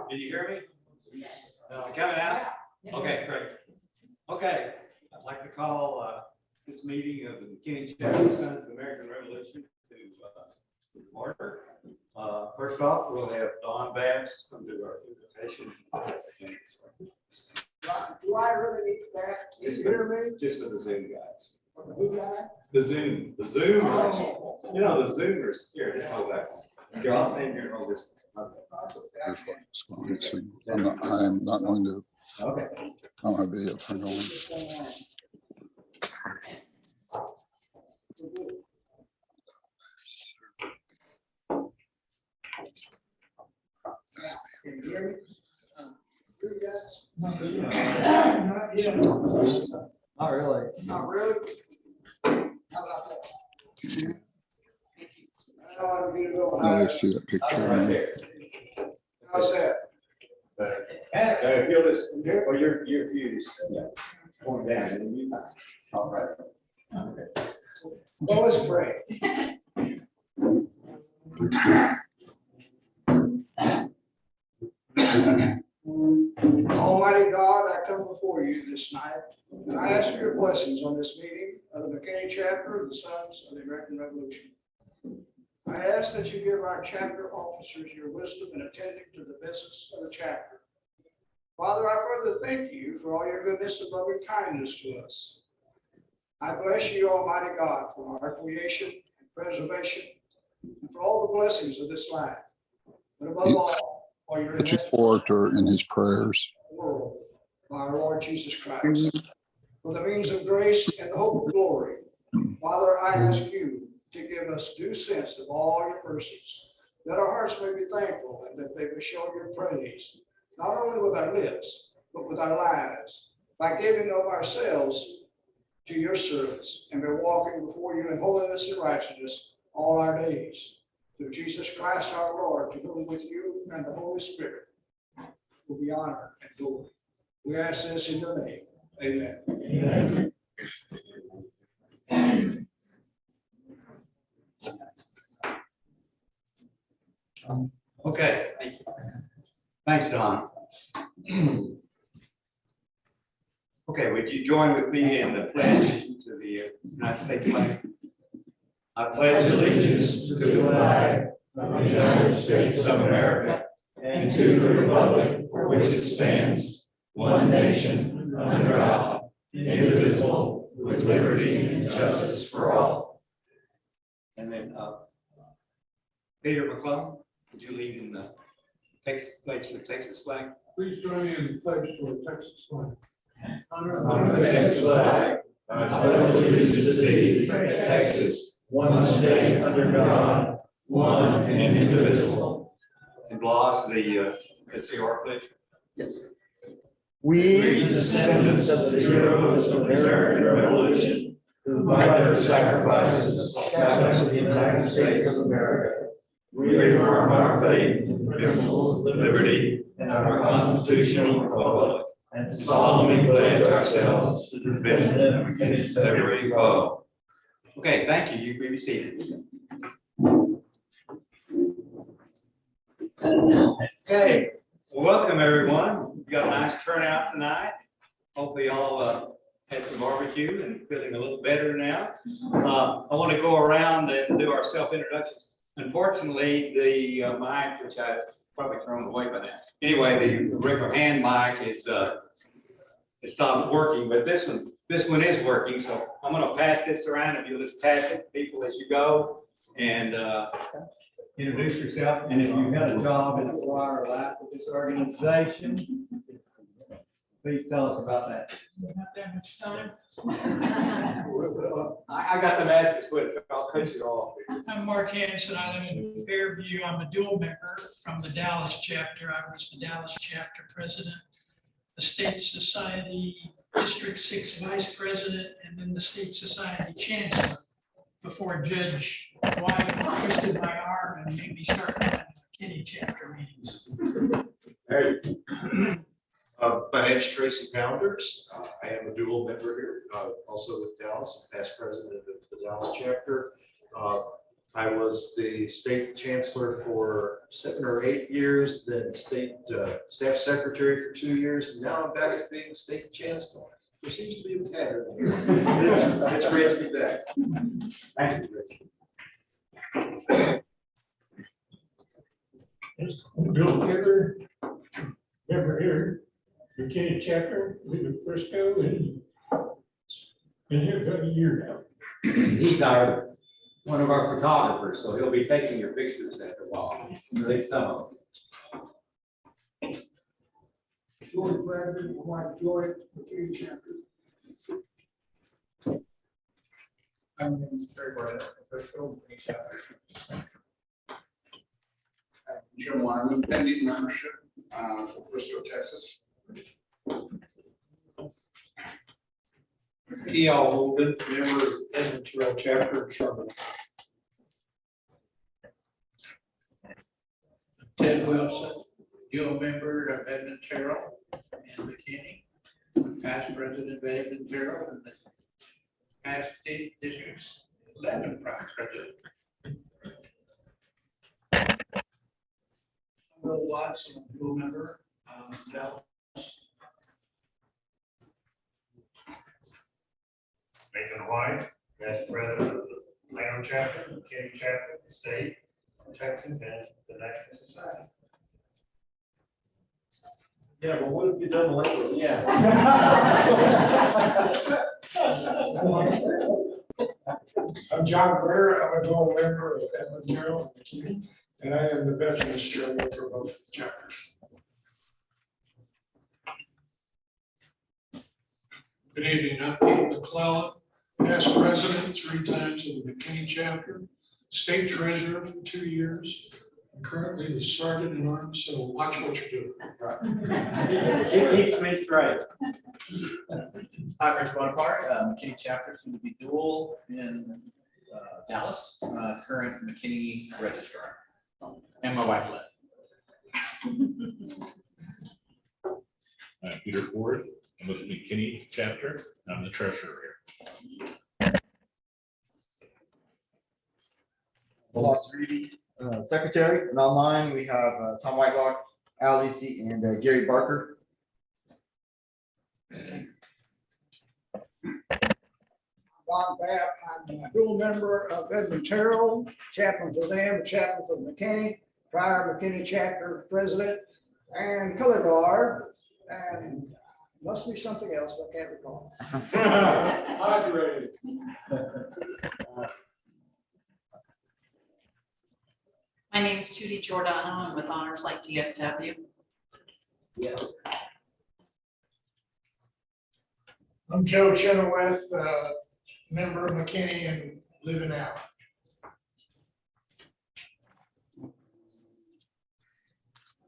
Can you hear me? Is it coming out? Okay, great. Okay, I'd like to call this meeting of the McKinney Chapter Sons of the American Revolution to order. First off, we'll have Don Bass come to our invitation. Do I really need that? Just for the Zoom guys. Who guy? The Zoom. Oh. You know, the Zoomers. Here, just hold that. Here, I'll stand here and hold this. I am not going to. Okay. I don't have the turn on. Can you hear me? Who guys? Not really. Not really? How about that? No, they see that picture. Right there. How's that? Feel this, or your fuse, yeah, going down, and you, all right. Okay. Well, let's pray. Almighty God, I come before you this night, and I ask for your blessings on this meeting of the McKinney Chapter of the Sons of the American Revolution. I ask that you give our chapter officers your wisdom in attending to the business of the chapter. Father, I further thank you for all your goodness and loving kindness to us. I bless you, Almighty God, for our creation and preservation, and for all the blessings of this life. But above all, for your Put your orator in his prayers. World by our Lord Jesus Christ. For the means of grace and the hope of glory, Father, I ask you to give us due sense of all your mercies, that our hearts may be thankful and that they may show your praise, not only with our lips, but with our lives, by giving of ourselves to your service and by walking before you in holiness and righteousness all our days. Through Jesus Christ our Lord, to whom with you and the Holy Spirit will be honor and glory. We ask this in your name. Amen. Amen. Okay, thank you. Thanks, Don. Okay, would you join with me in the pledge to the United States flag? I pledge allegiance to the flag of the United States of America and to the republic for which it stands, one nation, under God, indivisible, with liberty and justice for all. And then Peter McClellan, would you lead in the pledge to the Texas flag? Please join me in the pledge to the Texas flag. On the Texas flag, I pledge allegiance to thee, Texas, one state under God, one and indivisible. And Blas, the SAR pledge? Yes. We, the descendants of the heroes of the American Revolution, who by their sacrifices established the United States of America, reaffirm our faith in the principles of liberty and our constitutional republic, and solemnly pledge ourselves to defend them against every foe. Okay, thank you. You may be seated. Okay, well, welcome everyone. We've got a nice turnout tonight. Hopefully y'all had some barbecue and feeling a little better now. I want to go around and do our self-introductions. Unfortunately, the mic, which I've probably thrown away by now. Anyway, the regular hand mic is it stopped working, but this one is working. So I'm going to pass this around, and you'll just pass it to people as you go, and introduce yourself. And if you've got a job in a flyer or life with this organization, please tell us about that. Not that much time. I got the master's foot. I'll cut you off. I'm Mark Hanson. I live in Fairview. I'm a dual member from the Dallas chapter. I was the Dallas chapter president, the State Society District 6 vice president, and then the State Society chancellor before Judge White twisted my arm and made me start running the McKinney chapter meetings. Hey, my name is Tracy Pounder. I am a dual member here, also with Dallas, past president of the Dallas chapter. I I was the state chancellor for 7 or 8 years, then state staff secretary for 2 years, and now I'm back at being state chancellor. There seems to be a pattern here. It's great to be back. Thank you, Rich. Bill Taylor, member here, McKinney Chapter, live in Frisco, and been here about a year now. He's one of our photographers, so he'll be taking your pictures after a while, at least some of us. George Bradford, my wife Joy, McKinney Chapter. My name is Terry Barnett, Frisco, McKinney Chapter. Jim Wyman, pending membership for Frisco, Texas. T.L. Holden, member of Untitled Chapter in Charlotte. Ted Wilson, dual member of Edmond Terrell and McKinney, past president of Edmond Terrell and the past state district's 11 vice president. Will Watson, dual member, Dallas. Nathan White, past president of the Plano chapter, McKinney chapter, the state, Texas, and the National Society. Yeah, well, what have you done lately? Yeah. I'm John Greer, I'm a dual member of Edmond Terrell and McKinney, and I am the Veterans Chairman for both chapters. Good evening, I'm Pete McClellan, past president 3 times of the McKinney chapter, state treasurer for 2 years, and currently the sergeant in arms, so watch what you're doing. It keeps me straight. Hi, Rich Bonaparte, McKinney chapter, soon to be dual in Dallas, current McKinney registrar, and my wife Lynn. Peter Ford, I'm with the McKinney chapter. I'm the treasurer here. Lost Reedy, secretary, and online we have Tom Whitelock, Al Lisi, and Gary Barker. Bob Babb, I'm a dual member of Edmond Terrell, chaplain for them, chaplain for McKinney, prior McKinney chapter president, and color guard, and must be something else, but I can't recall. Hydrated. My name is Tootie Giordano. I'm with Flight DFW. I'm Joe Chenoweth, member of McKinney and living out.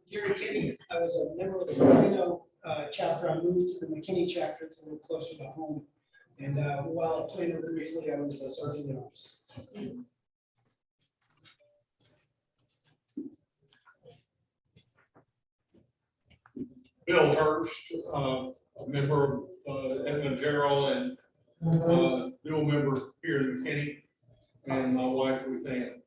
Jerry Kinney, I was a member of the Plano chapter. I moved to the McKinney chapter. It's a little closer to home. And while at Plano briefly, I was the sergeant at arms. Bill Hurst, a member of Edmond Terrell and dual member here in McKinney, and my wife Ruth Ann.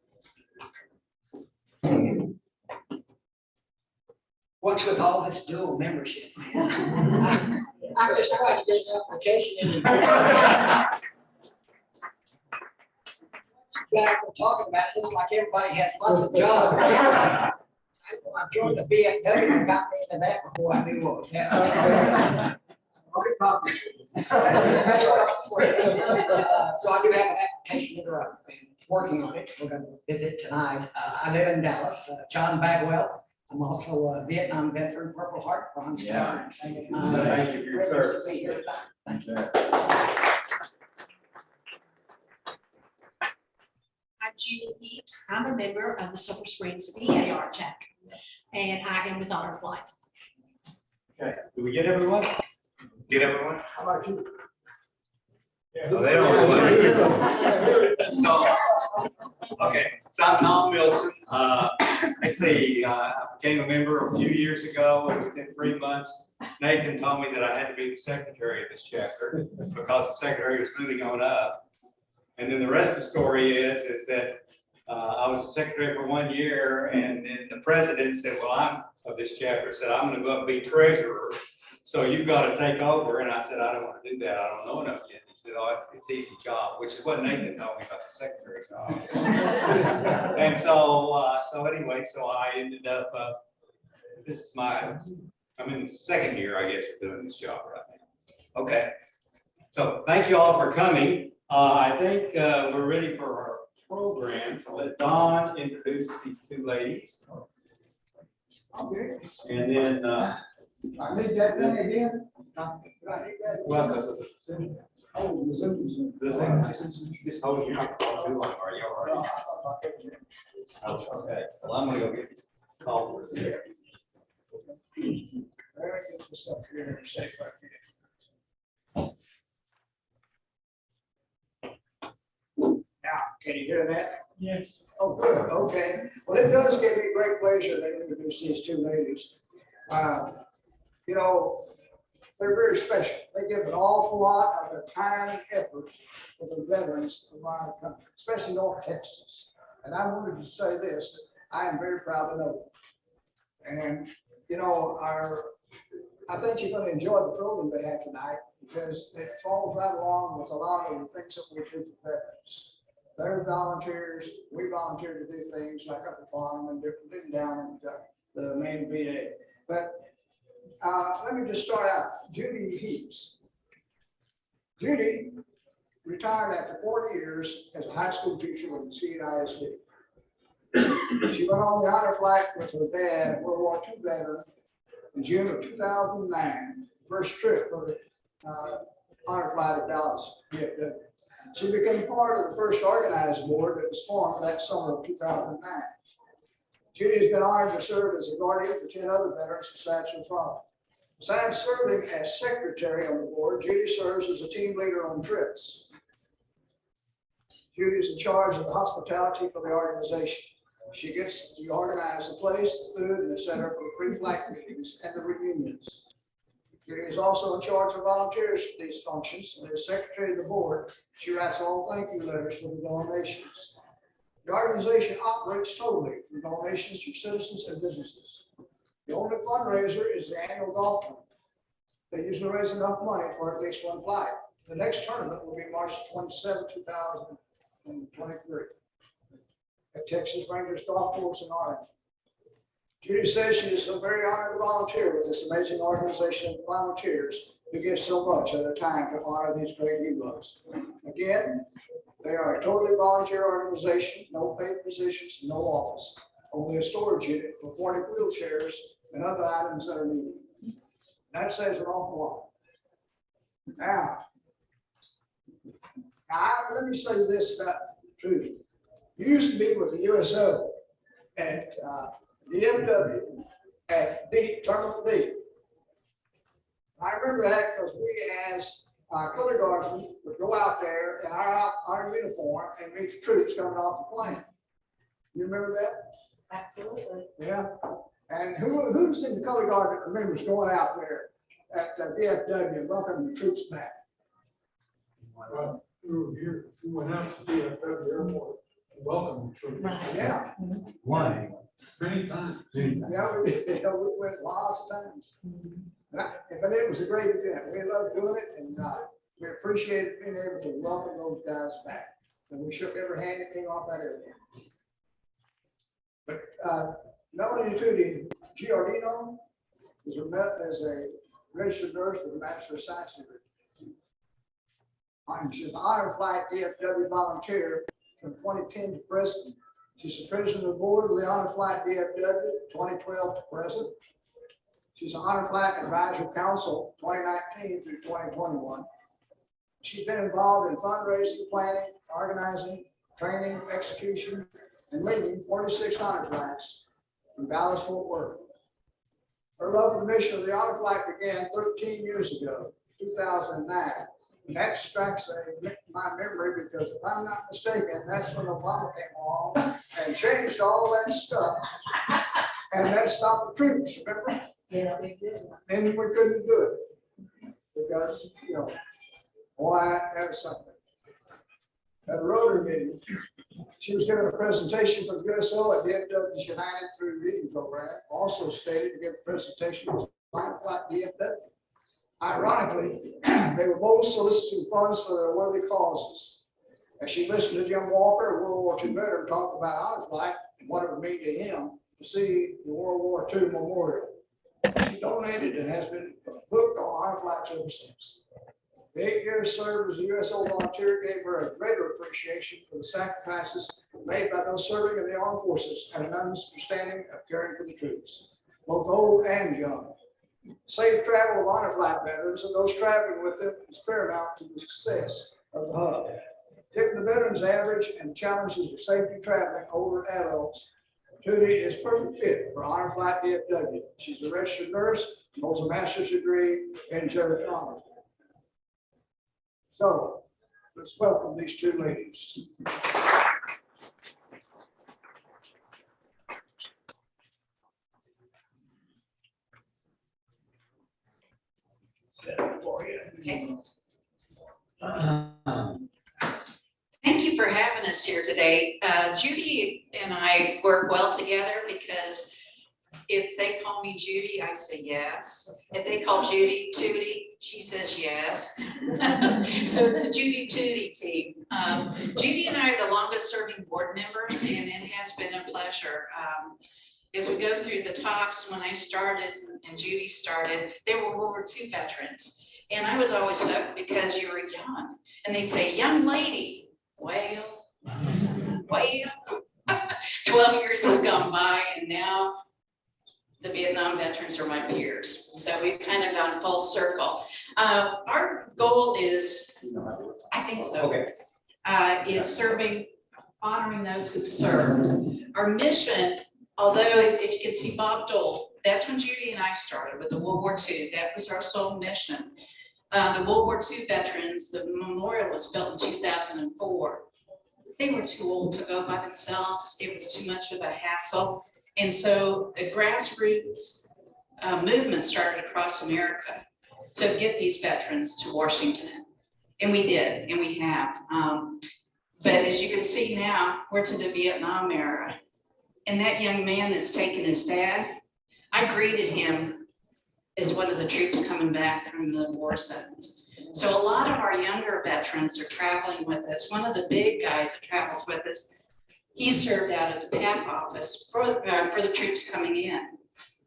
What's with all this dual membership, man? I just tried to get an application in. Back from talking about it, looks like everybody has lots of jobs. I joined the BFW and got me into that before I knew what was happening. That's right. So I do have an application that I'm working on it. We're gonna visit tonight. I live in Dallas, John Bagwell. I'm also a Vietnam veteran, Purple Heart, Bronze Star. Thank you for your service. Thank you. I'm Julie Heaps. I'm a member of the Silver Springs VAR chapter, and I am with Honor Flight. Okay, do we get everyone? Get everyone? How about you? Oh, they don't know. So, okay, so I'm Tom Wilson. I became a member a few years ago, and within 3 months, Nathan told me that I had to be the secretary of this chapter because the secretary was moving on up. And then the rest of the story is that I was the secretary for 1 year, and then the president said, well, I'm of this chapter, said, I'm gonna go up and be treasurer. So you've got to take over. And I said, I don't want to do that. I don't know enough yet. He said, oh, it's easy job, which is what Nathan told me about the secretary job. And so anyway, so I ended up, this is I'm in the second year, I guess, of doing this job right now. Okay. So thank you all for coming. I think we're ready for our program. So let Dawn introduce these two ladies. Okay. And then, I need that thing again. well, because of the Zoom. Oh, the Zoom. Just hold your microphone, are you all right? Okay, well, I'm gonna go get this call for there. There, get this up here, safe right here. Now, can you hear that? Yes. Oh, good, okay. Well, it does give me great pleasure to introduce these two ladies. You know, they're very special. They give an awful lot of their time and effort for the veterans of our country, especially North Texas. And I wanted to say this, that I am very proud to know them. And, you know, I think you're going to enjoy the program they have tonight because it falls right along with a lot of the things that we do for veterans. They're volunteers, we volunteer to do things like up at farm and different down at the main VA. But let me just start out. Judy Heaps. Judy retired after 40 years as a high school teacher with the CNISD. She went on the honor flight with her dad, World War II veteran, in June of 2009, first trip for the honor flight at Dallas DFW. She became part of the first organized board that was formed that summer of 2009. Judy has been honored to serve as a guardian for 10 other veterans besides her father. Besides serving as secretary on the board, Judy serves as a team leader on trips. Judy is in charge of the hospitality for the organization. She gets to organize the place, the food, and the center for the pre-flight meetings and the reunions. Judy is also in charge of volunteers for these functions, and as secretary of the board, she writes all thank you letters for the donations. The organization operates totally from donations from citizens and businesses. The only fundraiser is the annual golf tournament. They usually raise enough money for at least one flight. The next tournament will be March 27, 2023 at Texas Rangers Golf Course in Arlington. Judy says she is so very honored to volunteer with this amazing organization of volunteers who give so much of their time to honor these great heroes. Again, they are a totally volunteer organization, no paid positions, no office, only a storage unit for 40 wheelchairs and other items that are needed. That says an awful lot. Now, let me say this about Trudy. You used to be with the USO at DFW at Terminal D. I remember that because we as color guardsmen would go out there in our uniform and meet the troops coming off the plane. You remember that? Absolutely. Yeah. And who's in the color guard that remembers going out there at DFW and welcoming the troops back? Well, we were here, we went out to DFW airport, welcome troops. Yeah. Why? Many times. Yeah, we went lots of times. But it was a great event. We loved doing it, and we appreciated being able to welcome those guys back. And we shook every hand that came off that airplane. But Melanie Tootie Giordino is a registered nurse with a Bachelor of Science degree. She's an honor flight DFW volunteer from 2010 to present. She's the president of the board of the Honor Flight DFW 2012 to present. She's an Honor Flight Advisory Council 2019 through 2021. She's been involved in fundraising, planning, organizing, training, execution, and leading 46 honor flights from Dallas, Fort Worth. Her love for the mission of the honor flight began 13 years ago, 2009. And that strikes my memory because if I'm not mistaken, that's when Obama came along and changed all that stuff. And that stopped the troops, remember? Yes, it did. Then we couldn't do it because, boy, that was something. at a Rotary meeting. She was given a presentation from USO at DFW's United Through Reading Program, also stated to give a presentation to Flight DFW. Ironically, they were both soliciting funds for their worthy causes. As she listened to Jim Walker, a World War II veteran, talk about honor flight and what it would mean to him to see the World War II memorial, she donated and has been hooked on honor flights ever since. The 8 years served as a USO volunteer gave her a greater appreciation for the sacrifices made by those serving in the armed forces and an understanding of caring for the troops, both old and young. Safe travel of honor flight veterans and those traveling with them is paramount to the success of the hub. Given the veterans' average and challenges of safety traveling older adults, Tootie is perfect fit for Honor Flight DFW. She's a registered nurse, holds a master's degree in gerontology. So let's welcome these two ladies. Set up for you. Okay. Thank you for having us here today. Judy and I work well together because if they call me Judy, I say yes. If they call Judy Tootie, she says yes. So it's a Judy Tootie team. Judy and I are the longest serving board members, and it has been a pleasure. As we go through the talks, when I started and Judy started, they were World War II veterans. And I was always hooked because you were young. And they'd say, young lady. Well, 12 years has gone by, and now the Vietnam veterans are my peers. So we've kind of gone full circle. Our goal is, I think so, is serving, honoring those who served. Our mission, although if you can see Bob Dole, that's when Judy and I started with the World War II. That was our sole mission. The World War II veterans, the memorial was built in 2004. They were too old to go by themselves. It was too much of a hassle. And so a grassroots movement started across America to get these veterans to Washington. And we did, and we have. But as you can see now, we're to the Vietnam era. And that young man that's taken his dad, I greeted him as one of the troops coming back from the war zones. So a lot of our younger veterans are traveling with us. One of the big guys that travels with us, he served out at the PAP office for the troops coming in.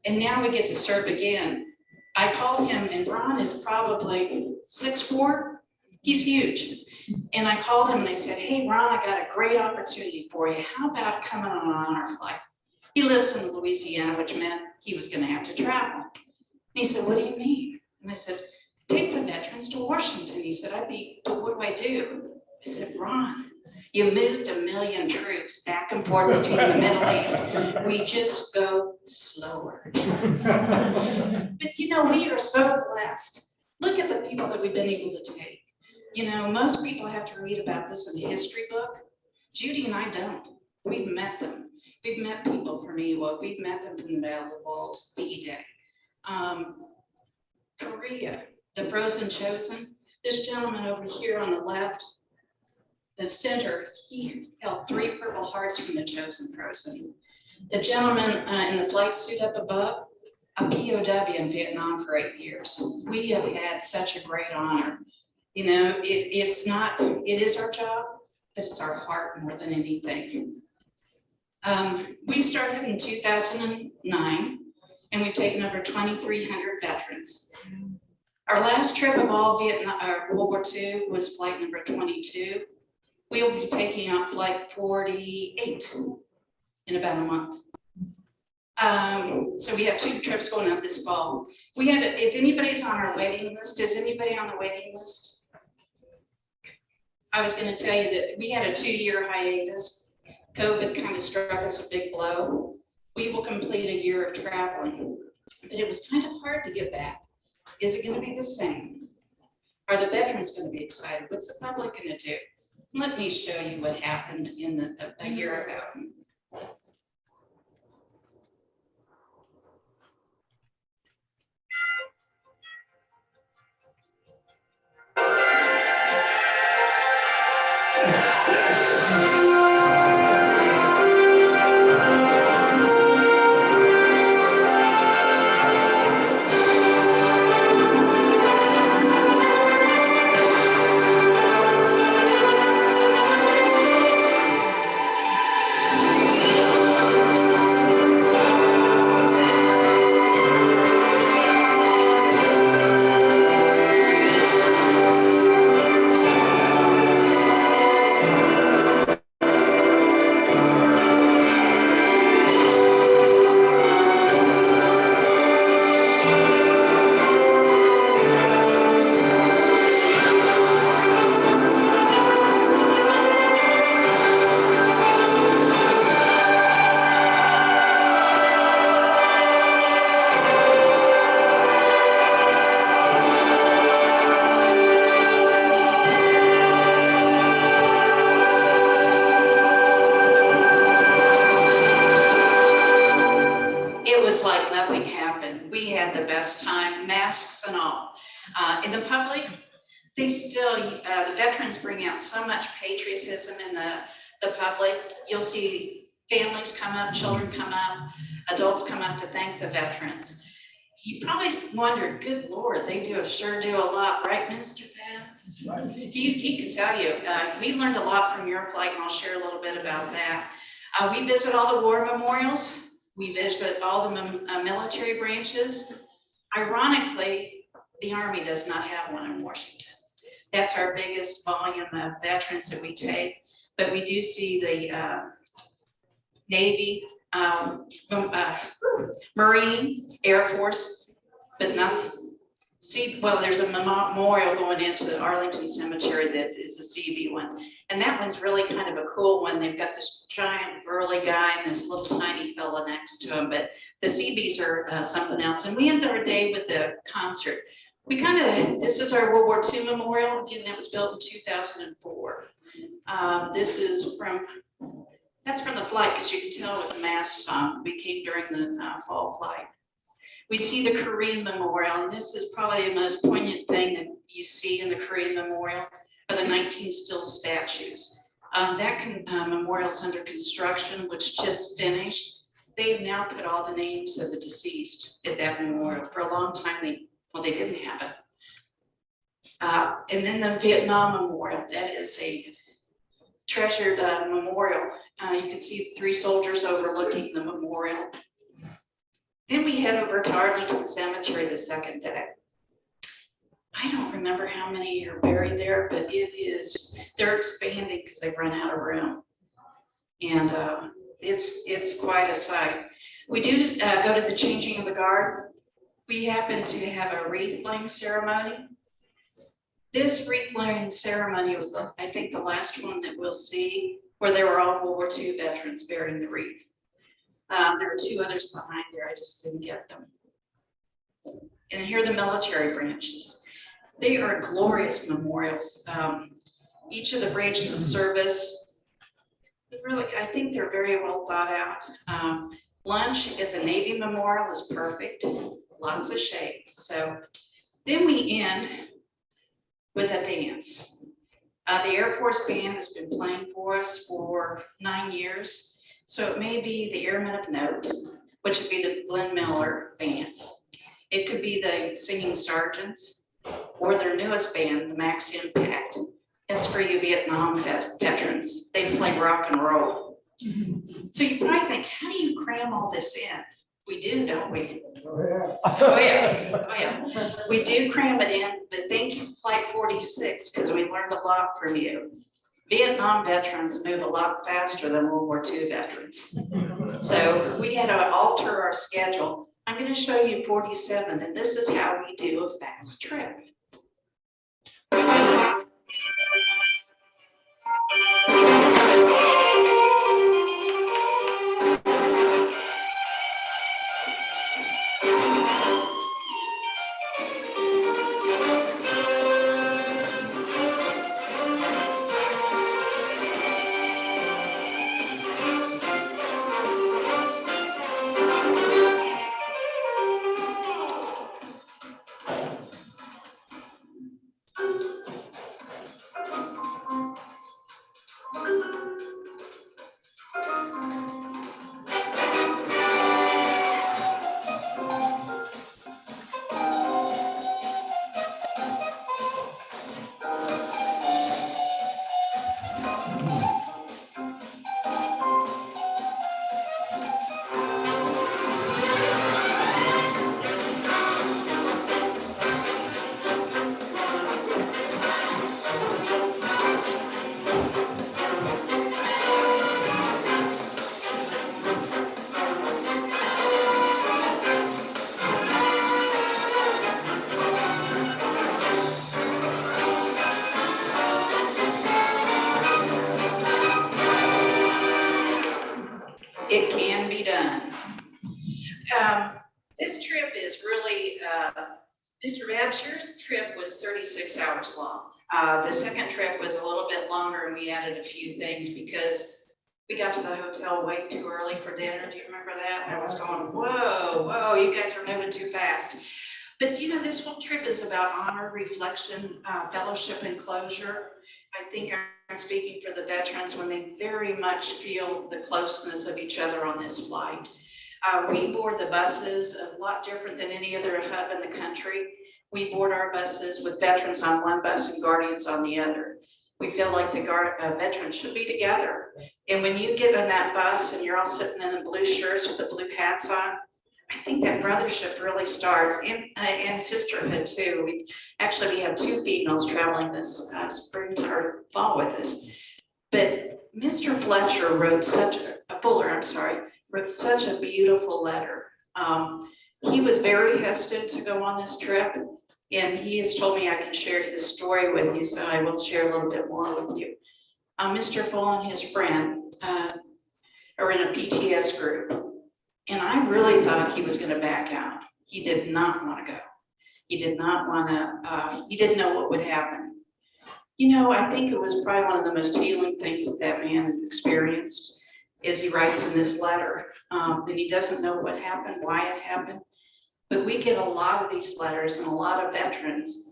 And now we get to serve again. I called him, and Ron is probably 6'4". He's huge. And I called him and I said, hey, Ron, I got a great opportunity for you. How about coming on an honor flight? He lives in Louisiana, which meant he was going to have to travel. He said, what do you mean? And I said, take the veterans to Washington. He said, but what do I do? I said, Ron, you moved 1 million troops back and forth between the Middle East. We just go slower. But you know, we are so blessed. Look at the people that we've been able to take. You know, most people have to read about this in a history book. Judy and I don't. We've met them. We've met people from Ewok. We've met them from the Battle of the Bulge, D-Day. Korea, the Frozen Chosen. This gentleman over here on the left, the center, he held 3 Purple Hearts from the Chosen Frozen. The gentleman in the flight suit up above, a POW in Vietnam for 8 years. We have had such a great honor. You know, it is our job, but it's our heart more than anything. We started in 2009. And we've taken over 2,300 veterans. Our last trip of all World War II was flight number 22. We'll be taking on flight 48 in about a month. So we have 2 trips going out this fall. If anybody's on our waiting list, is anybody on the waiting list? I was going to tell you that we had a 2-year hiatus. COVID kind of struck us a big blow. We will complete a year of traveling, but it was kind of hard to get back. Is it going to be the same? Are the veterans going to be excited? What's the public going to do? Let me show you what happened a year ago. best time, masks and all. In the public, they still, the veterans bring out so much patriotism in the public. You'll see families come up, children come up, adults come up to thank the veterans. You probably wondered, good Lord, they sure do a lot, right, Mr. Pat? He can tell you. We learned a lot from your flight, and I'll share a little bit about that. We visit all the war memorials. We visit all the military branches. Ironically, the Army does not have one in Washington. That's our biggest volume of veterans that we take, but we do see the Navy, Marines, Air Force, but nothing. Well, there's a memorial going into Arlington Cemetery that is a CB one. And that one's really kind of a cool one. They've got this giant burly guy and this little tiny fella next to him, but the CBs are something else. And we end our day with the concert. This is our World War II memorial. Again, that was built in 2004. That's from the flight, because you can tell with the masks on. We came during the fall flight. We see the Korean Memorial, and this is probably the most poignant thing that you see in the Korean Memorial, are the 19 still statues. That memorial is under construction, which just finished. They've now put all the names of the deceased at that memorial. For a long time, they didn't have it. And then the Vietnam Memorial, that is a treasured memorial. You can see 3 soldiers overlooking the memorial. Then we head over to Arlington Cemetery the second day. I don't remember how many are buried there, but they're expanding because they've run out of room. And it's quite a sight. We do go to the changing of the guard. We happen to have a wreath laying ceremony. This wreath laying ceremony was, I think, the last one that we'll see where there were all World War II veterans bearing the wreath. There were 2 others behind there, I just didn't get them. And here are the military branches. They are glorious memorials. Each of the branches of service, really, I think they're very well thought out. Lunch at the Navy Memorial is perfect, lots of shade. So then we end with a dance. The Air Force Band has been playing for us for 9 years. So it may be the Airmen of Note, which would be the Glenn Miller Band. It could be the Singing Sergeants, or their newest band, the Max Impact. It's for you Vietnam veterans. They play rock and roll. So you probably think, how do you cram all this in? We do, don't we? Oh, yeah. Oh, yeah. Oh, yeah. We do cram it in, but thank you, Flight 46, because we learned a lot from you. Vietnam veterans move a lot faster than World War II veterans. So we had to alter our schedule. I'm going to show you 47, and this is how we do a fast trip. It can be done. This trip is really, Mr. Babsher's trip was 36 hours long. The second trip was a little bit longer, and we added a few things because we got to the hotel way too early for dinner. Do you remember that? I was going, whoa, you guys are moving too fast. But you know, this whole trip is about honor, reflection, fellowship, and closure. I think I'm speaking for the veterans when they very much feel the closeness of each other on this flight. We board the buses a lot different than any other hub in the country. We board our buses with veterans on one bus and guardians on the other. We feel like the veterans should be together. And when you get on that bus and you're all sitting in the blue shirts with the blue hats on, I think that brothership really starts, and sisterhood too. We have 2 females traveling this spring or fall with us. But Mr. Fletcher wrote Fuller, wrote such a beautiful letter. He was very hesitant to go on this trip, and he has told me I can share his story with you, so I will share a little bit more with you. Mr. Fuller and his friend are in a PTS group. And I really thought he was going to back out. He did not want to go. He did not want to, he didn't know what would happen. You know, I think it was probably one of the most healing things that man experienced, as he writes in this letter. And he doesn't know what happened, why it happened. But we get a lot of these letters and a lot of veterans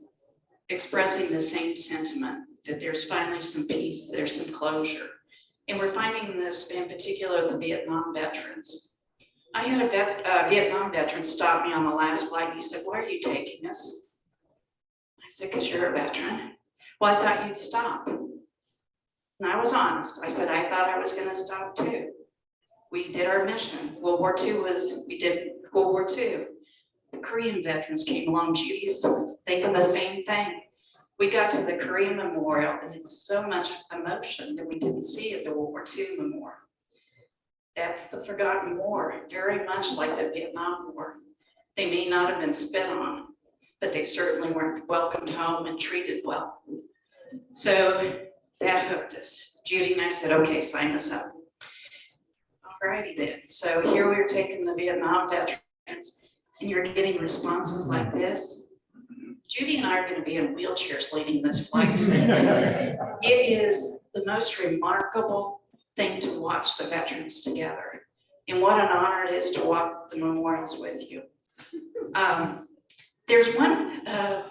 expressing the same sentiment, that there's finally some peace, there's some closure. And we're finding this in particular the Vietnam veterans. I had a Vietnam veteran stop me on the last flight. He said, "Why are you taking us?" I said, "Because you're a veteran." "Well, I thought you'd stop." And I was honest. I said, "I thought I was going to stop too." We did our mission. We did World War II. The Korean veterans came along. Judy's thinking the same thing. We got to the Korean Memorial, and there was so much emotion that we didn't see at the World War II Memorial. That's the forgotten war, very much like the Vietnam War. They may not have been spit on, but they certainly weren't welcomed home and treated well. So that hooked us. Judy and I said, "Okay, sign us up." All righty then. So here we're taking the Vietnam veterans, and you're getting responses like this. Judy and I are going to be in wheelchairs leading this flight. It is the most remarkable thing to watch the veterans together. And what an honor it is to walk the memorials with you. There's one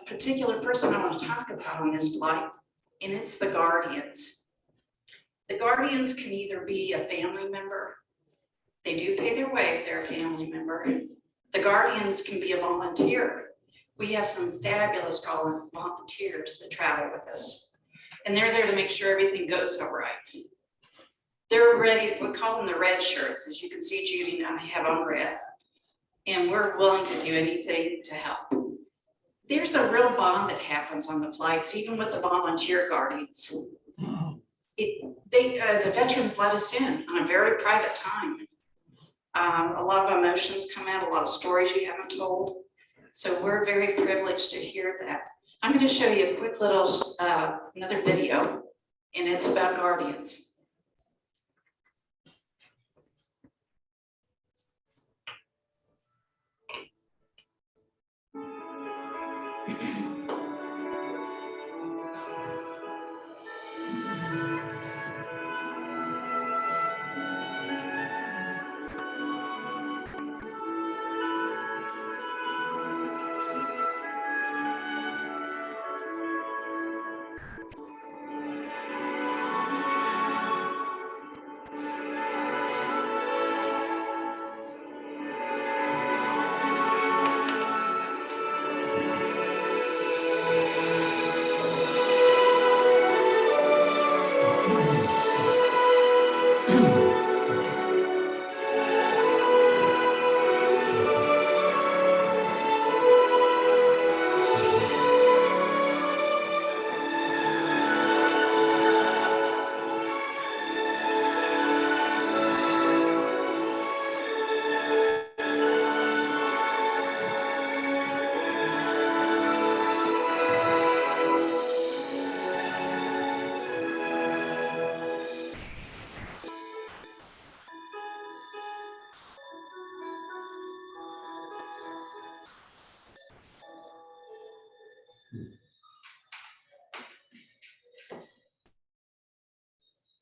particular person I want to talk about on this flight, and it's the guardians. The guardians can either be a family member. They do pay their way if they're a family member. The guardians can be a volunteer. We have some fabulous volunteers that travel with us, and they're there to make sure everything goes all right. They're ready, we call them the red shirts. As you can see, Judy and I have on red, and we're willing to do anything to help. There's a real bond that happens on the flights, even with the volunteer guardians. The veterans let us in on a very private time. A lot of emotions come out, a lot of stories you haven't told. So we're very privileged to hear that. I'm going to show you a quick little, another video, and it's about guardians.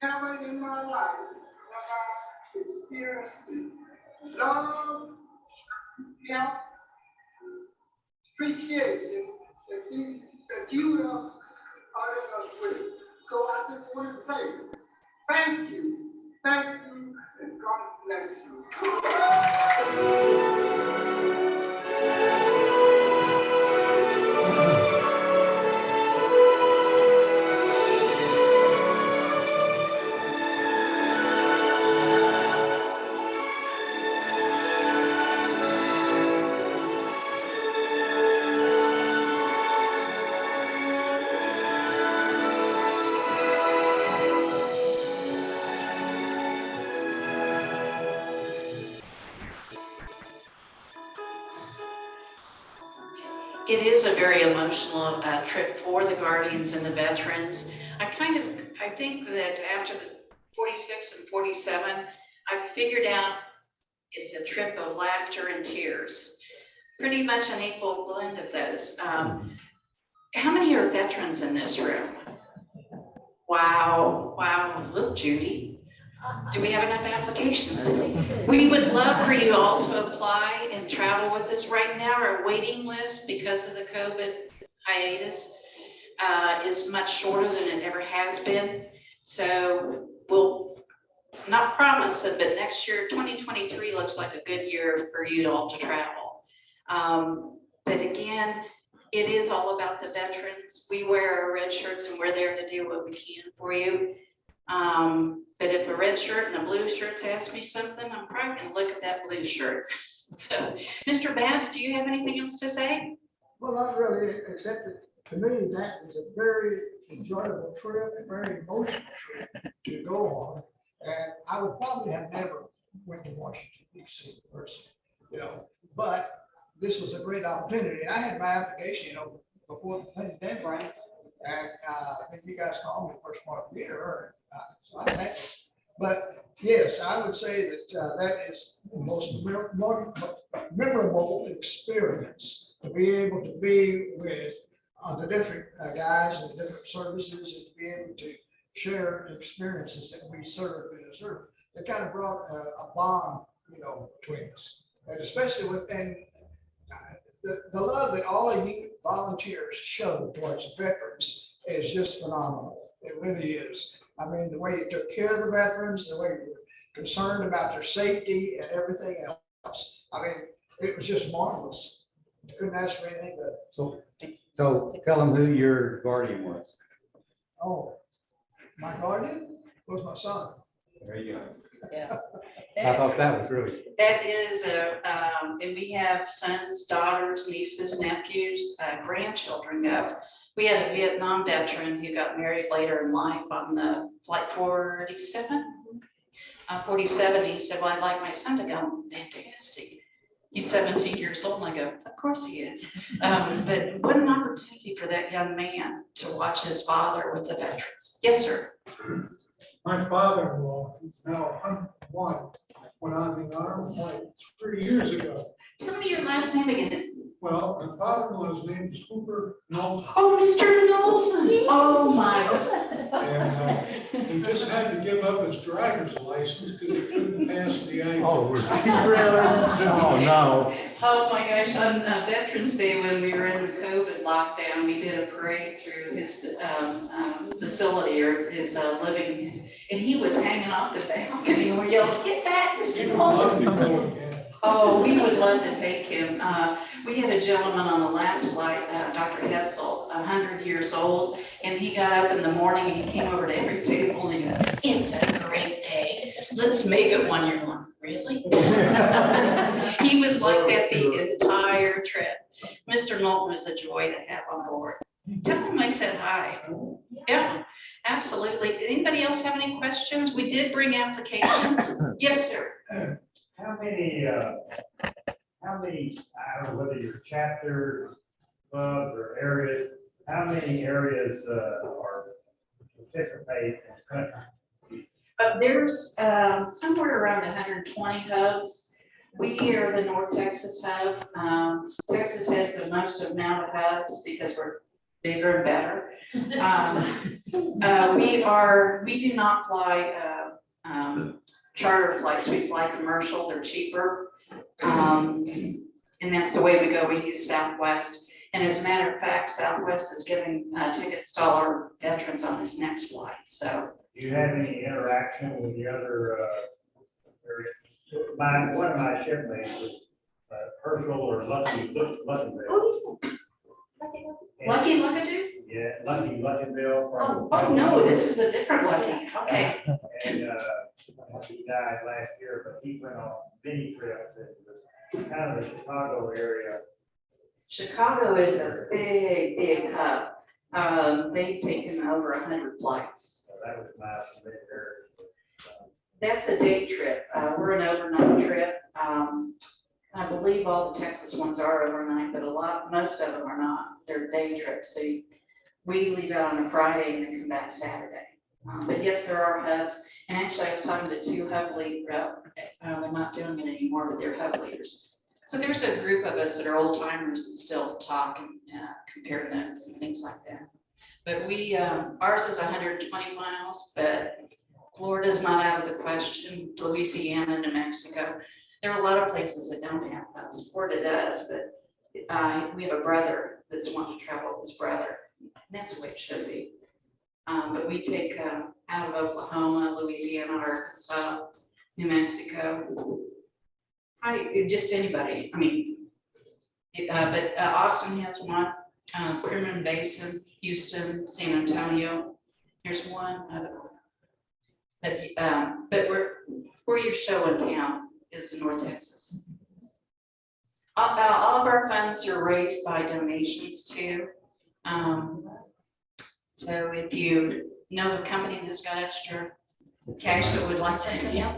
Never in my life have I experienced love, help, appreciation that you are honoring us with. So I just want to say thank you, and God bless you. It is a very emotional trip for the Guardians and the veterans. I think that after the 46 and 47, I figured out it's a trip of laughter and tears. Pretty much an equal blend of those. How many are veterans in this room? Wow, look, Judy. Do we have enough applications? We would love for you all to apply and travel with us. Right now, our waiting list, because of the COVID hiatus, is much shorter than it ever has been. So we'll not promise it, but next year, 2023 looks like a good year for you all to travel. But again, it is all about the veterans. We wear our red shirts and we're there to do what we can for you. But if a red shirt and a blue shirt asks me something, I'm probably gonna look at that blue shirt. So, Mr. Babs, do you have anything else to say? Well, not really, except that to me, that was a very enjoyable trip, a very emotional trip to go on. And I would probably have never went to Washington DC personally, but this was a great opportunity. And I had my application, before the pandemic. Right. And I think you guys called me first part of the year, so I thank you. But yes, I would say that that is the most memorable experience, to be able to be with the different guys and different services, and to be able to share experiences that we served and observed. It kind of brought a bond, between us, and especially the love that all of you volunteers show towards veterans is just phenomenal. It really is. I mean, the way you took care of the veterans, the way you were concerned about their safety and everything else. I mean, it was just marvelous. Couldn't ask for anything but. So tell them who your guardian was. Oh, my guardian was my son. There you go. Yeah. I thought that was really. That is, and we have sons, daughters, nieces, nephews, grandchildren go. We had a Vietnam veteran who got married later in life on the Flight 47. 47, he said, well, I'd like my son to go. Fantastic. He's 17 years old, and I go, of course he is. But what an opportunity for that young man to watch his father with the veterans. Yes, sir. My father-in-law, who's now 101, went on the Army flight 3 years ago. Tell me your last name again. Well, my father-in-law's name is Cooper Knowlton. Oh, Mr. Knowlton. Oh, my God. And he just had to give up his driver's license because he couldn't pass the ID. Oh, really? Oh, no. Oh, my gosh. On Veterans Day, when we were in the COVID lockdown, we did a parade through his facility or his living, and he was hanging off the balcony and we yelled, get back, Mr. Knowlton. Oh, we would love to take him. We had a gentleman on the last flight, Dr. Hetzel, 100 years old, and he got up in the morning and he came over to every table and he goes, it's a great day. Let's make it one. You're going, really? He was like that the entire trip. Mr. Knowlton was a joy to have on board. Tell him I said hi. Yeah, absolutely. Anybody else have any questions? We did bring applications. Yes, sir. How many, I don't know whether you're chapter, club, or areas, how many areas are participate in the country? There's somewhere around 120 hubs. We are the North Texas hub. Texas has the most amount of hubs because we're bigger and better. We do not fly charter flights. We fly commercial. They're cheaper. And that's the way we go. We use Southwest. And as a matter of fact, Southwest is giving tickets to all our veterans on this next flight. So Do you have any interaction with the other, one of my shipmates was Herschel or Lucky Luckyville. Lucky Luckadoo? Yeah, Luckyville from. Oh, no, this is a different Lucky. Okay. And he died last year, but he went on many trips. It was kind of the Chicago area. Chicago is a big, big hub. They've taken over 100 flights. So that was nice. That's a day trip. We're an overnight trip. I believe all the Texas ones are overnight, but most of them are not. They're day trips. So we leave out on a Friday and then come back Saturday. But yes, there are hubs. And actually, I was talking to two hub leaders. They're not doing it anymore, but they're hub leaders. So there's a group of us that are old timers and still talk and compare notes and things like that. But we, ours is 120 miles, but Florida's not out of the question. Louisiana, New Mexico. There are a lot of places that don't have hubs. Florida does, but we have a brother that's wanting to travel with his brother. And that's the way it should be. But we take out of Oklahoma, Louisiana, Arkansas, New Mexico. Just anybody. I mean, but Austin has one, Permian Basin, Houston, San Antonio. There's one other one. But where your show in town is in North Texas. All of our funds are raised by donations too. So if you know a company that's got extra cash that would like to, yeah.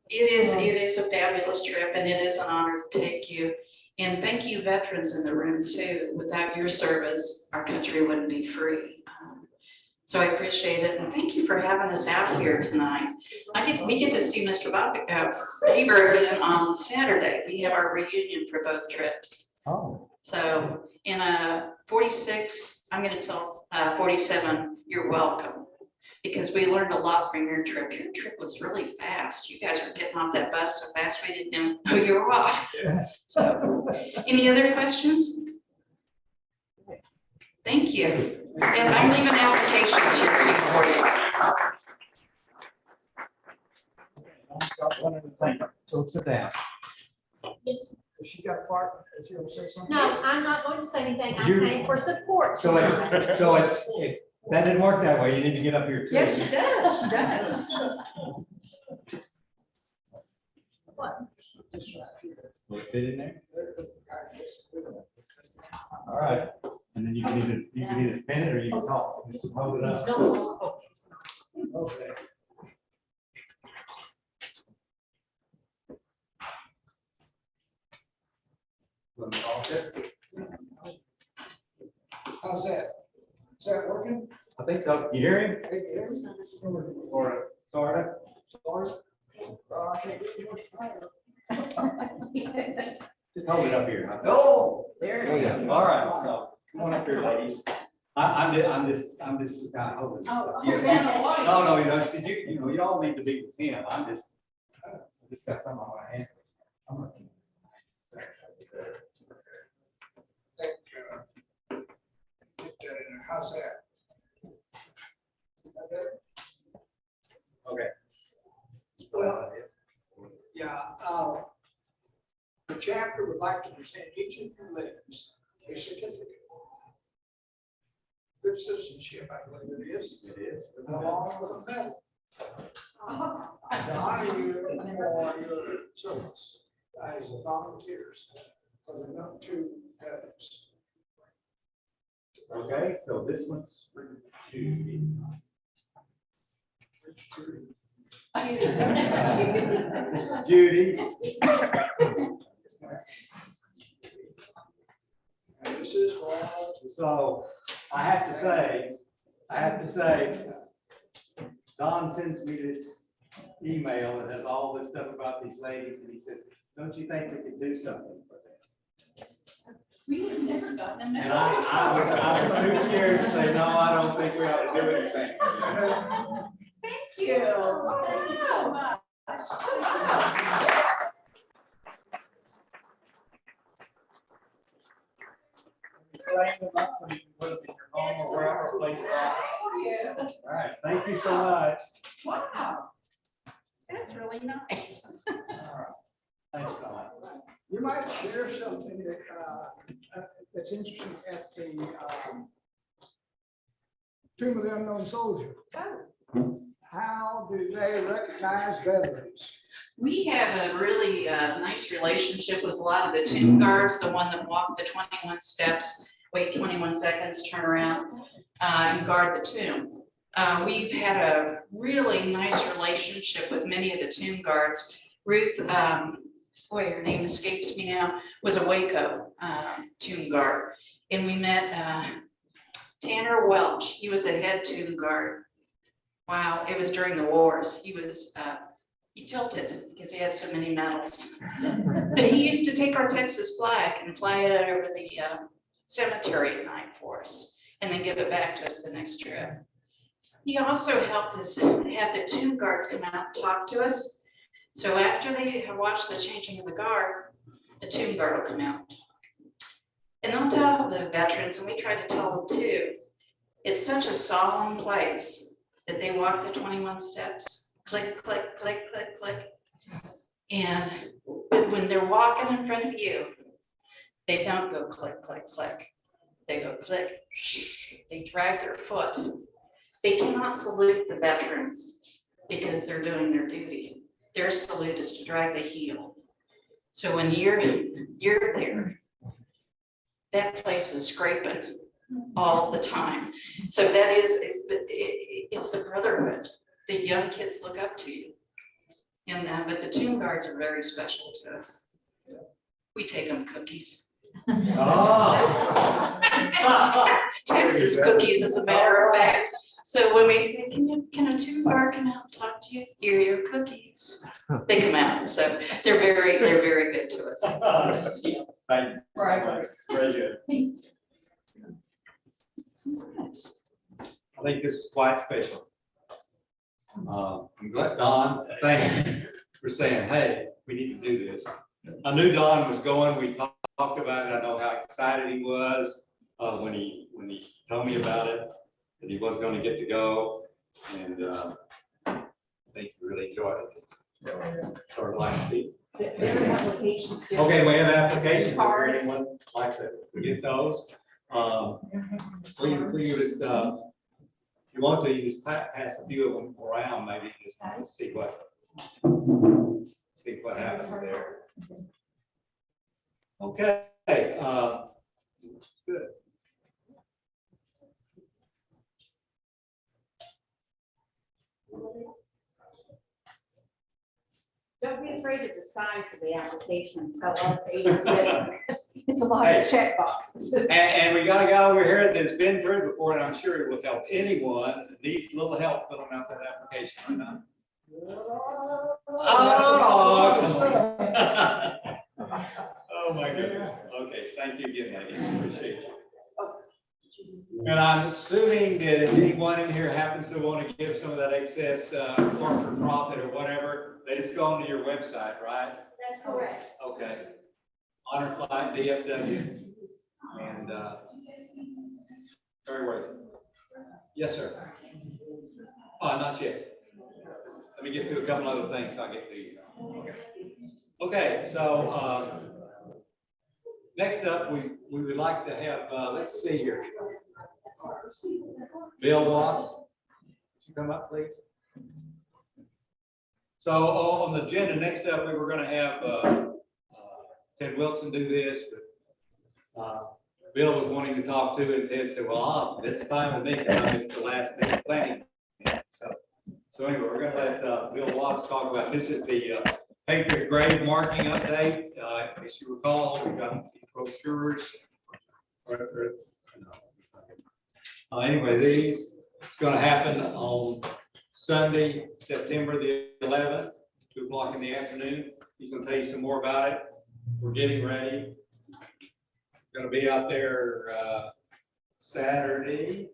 It is a fabulous trip and it is an honor to take you. And thank you veterans in the room too. Without your service, our country wouldn't be free. So I appreciate it. And thank you for having us out here tonight. We get to see Mr. Bieber again on Saturday. We have our reunion for both trips. Oh. So in 46, I'm going to tell 47, you're welcome. Because we learned a lot from your trip. Your trip was really fast. You guys were getting off that bus so fast we didn't know you were off. So, any other questions? Thank you. And I'm leaving applications here too for you. One other thing. So sit down. If she got a part, if you want to say something? No, I'm not going to say anything. I'm You- paying for support. So it's, that didn't work that way. You need to get up here too. Yes, she does. She does. What? Will it fit in there? All right. And then you can either pin it or you can talk. Just hold it up. No. Okay. How's that? Is that working? I think so. You hear him? Hey, Gary? Or sort of? Sorry. I can't get you much higher. Just hold it up here. How's that? No. There you go. All right, so come on up here, ladies. I'm just kind of holding this stuff. No, you don't. See, you all need to be with him. I just got something on my hand. I'm gonna- Get that in there. How's that? Is that better? Okay. Well, yeah, the chapter would like to present each of your ladies a certificate. Good citizenship, I believe it is. It is. Along with a medal. To honor you for your service as volunteers for the number 2 heavens. Okay, so this one's for Judy. Judy. And this is for So I have to say, Don sends me this email that has all this stuff about these ladies, and he says, don't you think we could do something for them? We would have never gotten them. And I was too scared to say, no, I don't think we ought to do anything. Thank you. Thank you so much. Thank you so much. Wow. That's really nice. Thanks, Don. You might share something that, that's interesting at the Tomb of the Unknown Soldier. How do they recognize veterans? We have a really nice relationship with a lot of the tomb guards, the one that walk the 21 steps, wait 21 seconds, turn around, and guard the tomb. We've had a really nice relationship with many of the tomb guards. Ruth, boy, her name escapes me now, was a Waco tomb guard. And we met Tanner Welch. He was a head tomb guard. Wow, it was during the wars. He was, he tilted because he had so many medals. But he used to take our Texas flag and fly it out over the cemetery at night for us, and then give it back to us the next trip. He also helped us have the tomb guards come out and talk to us. So after they have watched the changing of the guard, the tomb guard will come out and talk. And they'll tell the veterans, and we try to tell them too, it's such a solemn place that they walk the 21 steps, click, click, click, click, click. And but when they're walking in front of you, they don't go click, click, click. They go click, shh. They drag their foot. They cannot salute the veterans because they're doing their duty. Their salute is to drag the heel. So when you're there, that place is scraping all the time. So that is, it's the brotherhood. The young kids look up to you. And but the tomb guards are very special to us. We take them cookies. Oh. Texas cookies, as a matter of fact. So when we say, can a tomb guard come out and talk to you? Here are your cookies. They come out. So they're very good to us. Thank you. Right. Very good. I think this is quite special. I'm glad, Don, thank you for saying, hey, we need to do this. I knew Don was going. We talked about it. I know how excited he was when he told me about it, that he was going to get to go. And I think he really enjoyed it. Sort of like the. There are applications. Okay, we have applications. Is there anyone like to get those? We just, if you want to, you just pass a few of them around, maybe just to see what happens there. Okay, good. Don't be afraid of the size of the application. It's got a lot of pages with it. It's a lot of check boxes. And we got a guy over here that's been through it before, and I'm sure it will help anyone that needs a little help filling out that application right now. Oh, my goodness. Okay, thank you again, ladies. Appreciate you. And I'm assuming that if anyone in here happens to want to give some of that excess corporate profit or whatever, they just go onto your website, right? That's correct. Okay. Honor Flight DFW. And very worthy. Yes, sir. Oh, not yet. Let me get through a couple other things. I'll get to you. Okay, so next up, we would like to have, let's see here. Bill Watts, would you come up, please? So on the agenda, next up, we were going to have Ted Wilson do this, but Bill was wanting to talk to it, and Ted said, well, that's fine with me, because I missed the last big planning. So anyway, we're going to let Bill Watts talk about, this is the Patriot grave marking update. As you recall, we've got brochures. Anyway, it's going to happen on Sunday, September the 11th, 2 o'clock in the afternoon. He's going to tell you some more about it. We're getting ready. Going to be out there Saturday.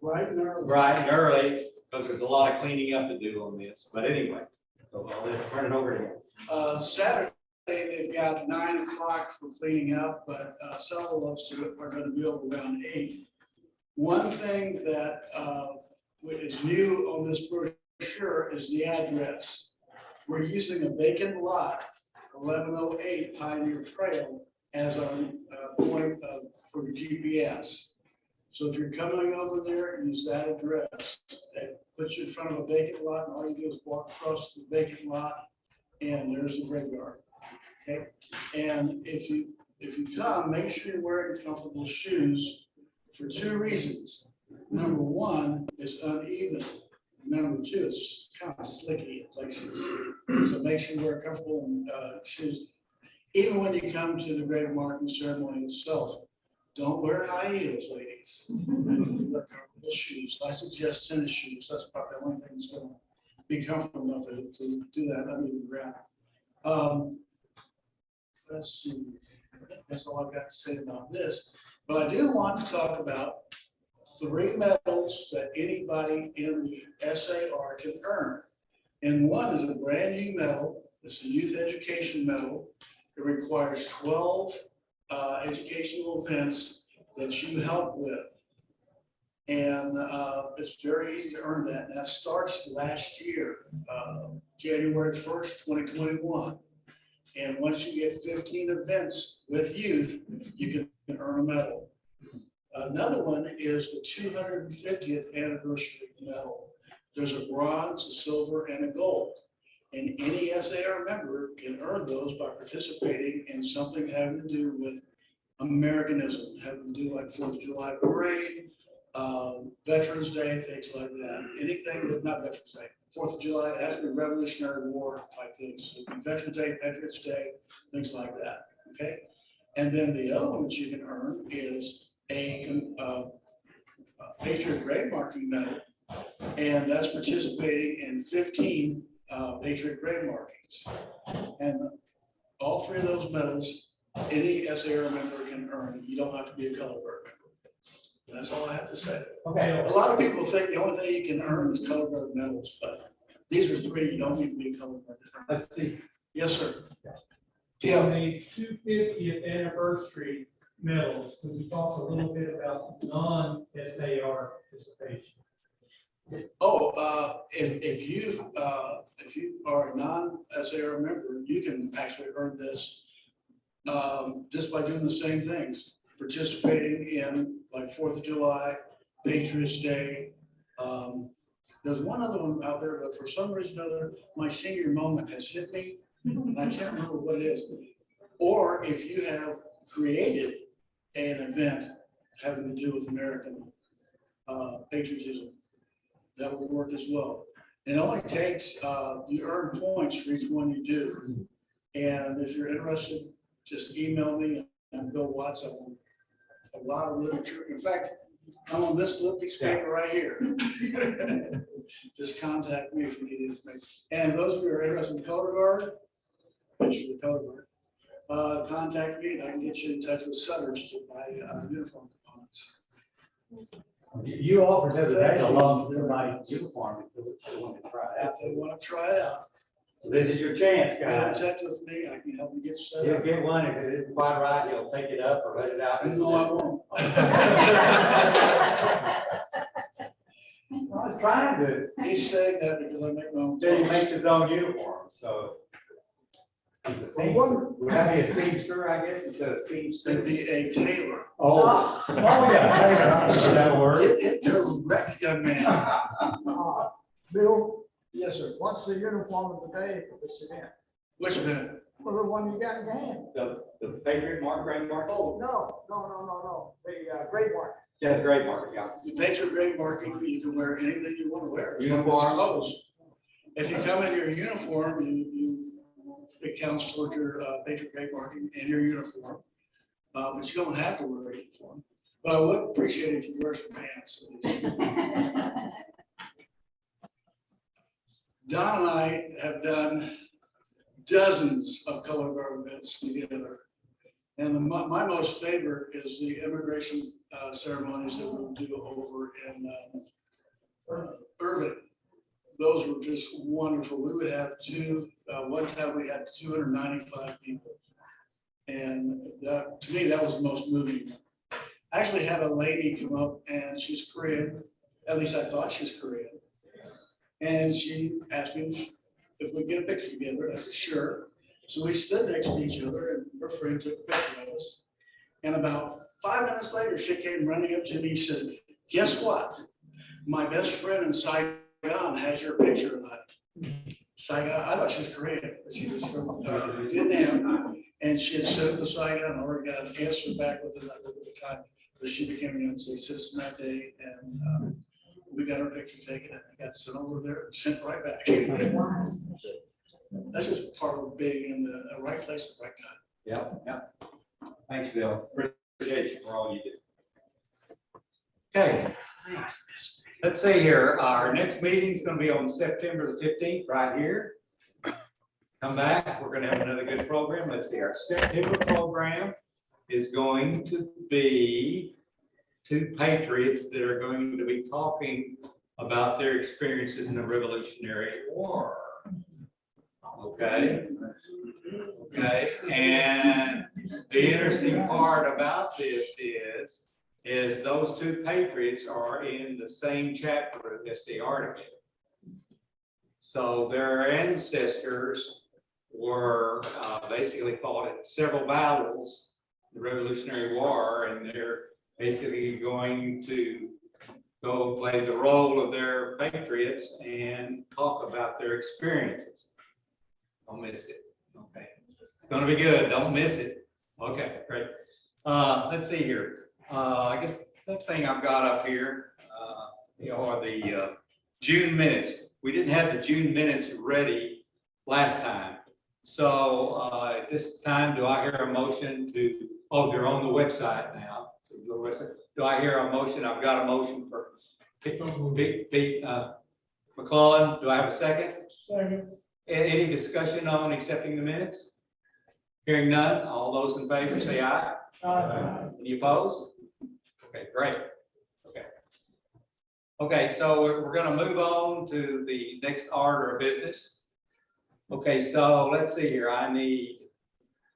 Bright and early, because there's a lot of cleaning up to do on this. But anyway, so I'll turn it over to you. Saturday, they've got 9 o'clock for cleaning up, but several of us are going to be over around 8. One thing that what is new on this brochure is the address. We're using a vacant lot, 1108 Pioneer Trail, as our point for the GPS. So if you're coming over there, use that address. It puts you in front of a vacant lot, and all you do is walk across the vacant lot, and there's the graveyard. Okay, and if you come, make sure you're wearing comfortable shoes for two reasons. Number one, it's uneven. Number two, it's kind of slicky at places. So make sure you wear comfortable shoes. Even when you come to the grave marking ceremony itself, don't wear high heels, ladies. Wear comfortable shoes. I suggest tennis shoes. That's probably the only thing that's going to be comfortable enough to do that under the ground. Let's see. That's all I've got to say about this. But I do want to talk about 3 medals that anybody in the SAR can earn. And one is a brand new medal. It's a youth education medal. It requires 12 educational events that you help with. And it's very easy to earn that. And that starts last year, January 1st, 2021. And once you get 15 events with youth, you can earn a medal. Another one is the 250th anniversary medal. There's a bronze, a silver, and a gold. And any SAR member can earn those by participating in something having to do with Americanism, having to do like 4th of July parade, Veterans Day, things like that. Anything that, not Veterans Day, 4th of July, it has to be Revolutionary War type things. So Veterans Day, Patriot's Day, things like that, okay? And then the other one that you can earn is a Patriot grave marking medal, and that's participating in 15 Patriot grave markings. And all 3 of those medals, any SAR member can earn. You don't have to be a color guard member. That's all I have to say. Okay. A lot of people think the only thing you can earn is color guard medals, but these are 3 you don't need to be a color guard. Let's see. Yes, sir. On the 250th anniversary medals, could we talk a little bit about non-SAR participation? Oh, if you are a non-SAR member, you can actually earn this just by doing the same things, participating in like 4th of July, Patriots Day. There's one other one out there, but for some reason or other, my senior moment has hit me, and I can't remember what it is. Or if you have created an event having to do with American patriotism, that will work as well. And it only takes, you earn points for each one you do. And if you're interested, just email me and Bill Watts. I want a lot of literature. In fact, I'm on this little piece of paper right here. Just contact me if you need information. And those of you who are interested in color guard, which is the color guard, contact me and I can get you in touch with Sutters to buy uniform components. You offered the other day to loan somebody's uniform if they want to try it out. If they want to try it out. So this is your chance, Get in guys. touch with me, I can help you get set He'll up. get one. If it isn't quite right, he'll take it up or let it out. No, I won't. I was trying to. He's saying that because I make my own. He makes his own uniform, so. He's a seamster. Would that be a seamster, I guess, instead of seamster? It'd be a tailor. Oh, yeah, tailor. That word. It correct, young man. Bill, Yes, sir. what's the uniform of the day for this event? Which event? For the one you got in your hand? The Patriot mark, grave mark? Oh, no. The grave mark. Yeah, the grave mark, yeah. The Patriot grave marking, you can wear anything you want to wear. Uniform. Clothes. If you come in your uniform, it counts toward your Patriot grave marking and your uniform. But you don't have to wear a uniform. But I would appreciate it if you wear some pants. Don and I have done dozens of color guard events together. And my most favorite is the immigration ceremonies that we'll do over in Irving. Those were just wonderful. We would have one time we had 295 people. And that, to me, that was the most moving. I actually had a lady come up and she's Korean, At least I thought she's Korean. And she asked me if we get a picture together. I said, sure. So we stood next to each other and her friend took a picture of us. And about 5 minutes later, she came running up to me. She says, guess what? My best friend in Saigon has your picture of that. Saigon, I thought she was Korean, but she was from Vietnam. And she had sent to Saigon and already got an answer back within that little bit of time. But she became a United States citizen that day. And we got our picture taken and got sent over there and sent right back. That's just part of being in the right place at the right time. Yeah. Thanks, Bill. Appreciate you for all you do. Okay, let's see here. Our next meeting is going to be on September the 15th, right here. Come back. We're going to have another good program. Let's see. Our September program is going to be 2 patriots that are going to be talking about their experiences in the Revolutionary War. Okay. Okay. And the interesting part about this is those 2 patriots are in the same chapter as they are together. So their ancestors were basically fought in several battles, the Revolutionary War, and they're basically going to go play the role of their patriots and talk about their experiences. Don't miss it. Okay. It's going to be good. Don't miss it. Okay, great. Let's see here. I guess next thing I've got up here, are the June minutes. We didn't have the June minutes ready last time. So at this time, do I hear a motion to, they're on the website now. Do I hear a motion? I've got a motion for McClellan. Do I have a second? Second. Any discussion on accepting the minutes? Hearing none, all those in favor say aye. Aye. Any opposed? Okay, great. Okay. Okay, so we're going to move on to the next order of business. Okay, so let's see here. I need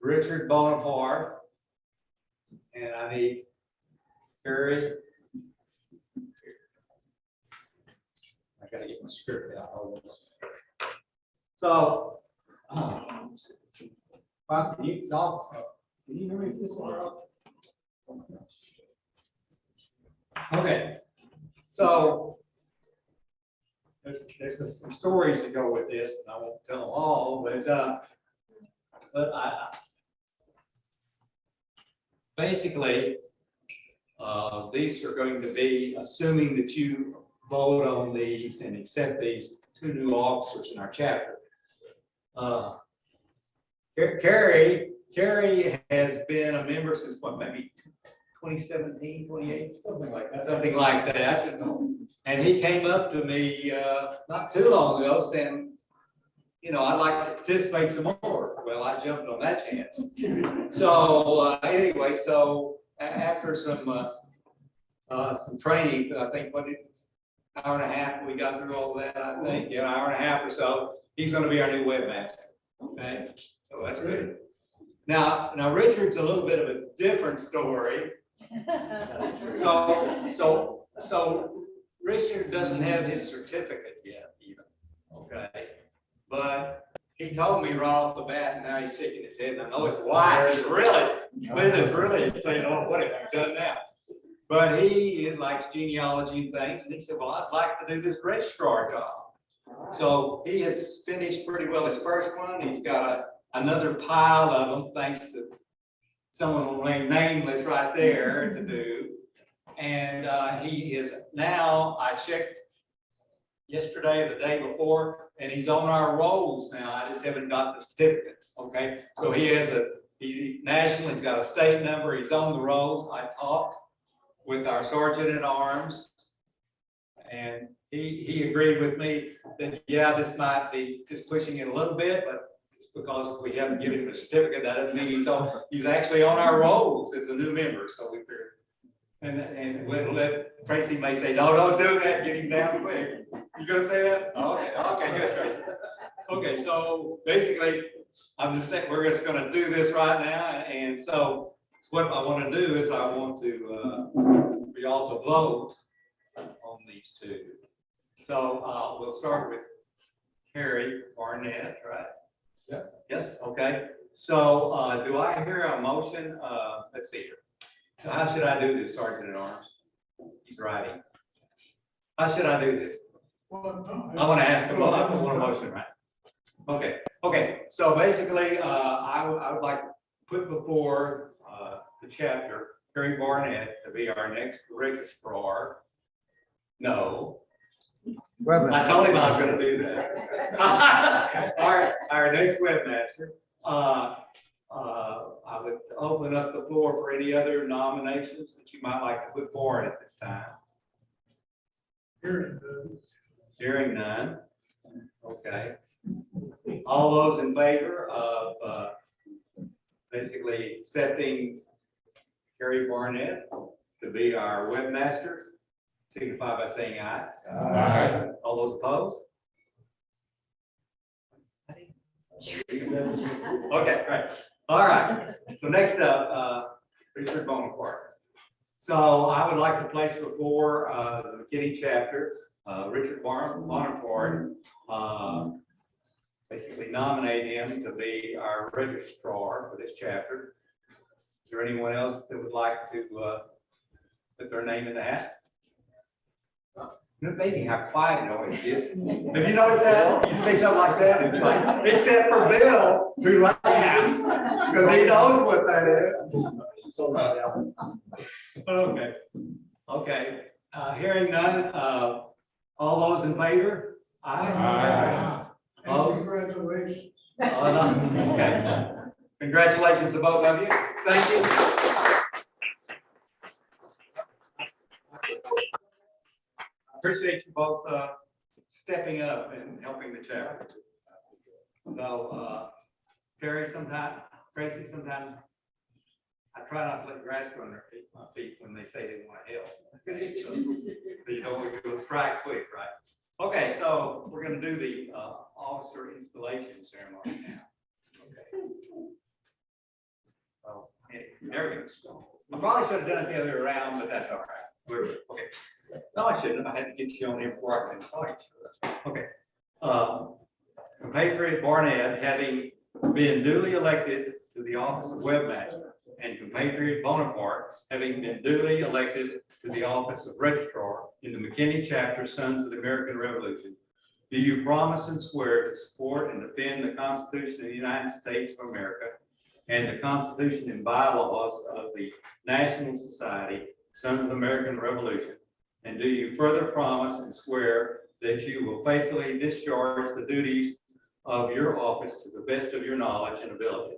Richard Bonaparte, and I need Terry. I gotta get my script out. Hold on. So, can you talk? Can you hear me this one? Okay, so there's some stories to go with this, and I won't tell them all, but I basically these are going to be, assuming that you vote on these and accept these 2 new officers in our chapter. Carrie has been a member since what, maybe 2017, 28, something like that. Something like that. And he came up to me not too long ago saying, I'd like to participate some more. Well, I jumped on that chance. So anyway, so after some training, I think hour and a half, we got through all that, I think, an hour and a half or so, he's going to be our new webmaster. Okay, so that's good. Now Richard's a little bit of a different story. So Richard doesn't have his certificate yet, even. Okay, but he told me right off the bat, and now he's shaking his head, and I know his wife is really saying, "Oh, what have you done now?" But he likes genealogy and things, and he said, "Well, I'd like to do this registrar job." So he has finished pretty well his first one. He's got another pile of them, thanks to someone nameless right there to do. And he is now, I checked yesterday or the day before, and he's on our rolls now. I just haven't got the certificates. Okay, so he nationally, he's got a state number. He's on the rolls. I talked with our sergeant at arms, and he agreed with me that, yeah, this might be just pushing it a little bit, but it's because we haven't given him a certificate. That doesn't mean he's actually on our rolls as a new member. So we figured, and we'll let Tracy may say, no, don't do that. Get him down quick. You gonna say that? Okay, good, Tracy. Okay, so basically, I'm just saying we're just gonna do this right now, and so what I want to do is I want to for y'all to vote on these two. So we'll start with Harry Barnett, right? Yes. Yes, okay. So do I hear a motion? Let's see here. So how should I do this, Sergeant at Arms? He's writing. How should I do this? I want to ask him, I want a motion, right? Okay, so basically, I would like to put before the chapter, Harry Barnett to be our next registrar. No, I told him I was gonna do that. Our next webmaster. I would open up the floor for any other nominations that you might like to put forward at this time. Hearing none. Okay. All those in favor of basically accepting Harry Barnett to be our webmaster, signify by saying aye. Aye. All those opposed? Okay, right. All right. So next up, Richard Bonaparte. So I would like to place before the McKinney chapter, Richard Bonaparte, basically nominate him to be our registrar for this chapter. Is there anyone else that would like to put their name in the hat? It's amazing how quiet it always gets. Have you noticed that? You say something like that, it's like, except for Bill, who laughs, because he knows what that is. Okay, hearing none, all those in favor? Aye. Opposed? Congratulations. No. Okay. Congratulations to both of you. Thank you. Appreciate you both stepping up and helping the chapter. So, Terry, sometimes, Tracy, sometimes I try not to let grass grow under my feet when they say they want to help. Okay, so you don't want to go strike quick, right? Okay, so we're going to do the officer installation ceremony now. Okay. So, there we go. I probably should have done it the other way around, but that's all right. Okay. No, I shouldn't. I had to get you on here before I could install you. Okay. Patriot Barnett, having been duly elected to the office of webmaster, and compatriot Bonaparte, having been duly elected to the office of registrar in the McKinney chapter, Sons of the American Revolution, do you promise and swear to support and defend the Constitution of the United States of America and the Constitution and bylaws of the National Society, Sons of the American Revolution? And do you further promise and swear that you will faithfully discharge the duties of your office to the best of your knowledge and ability?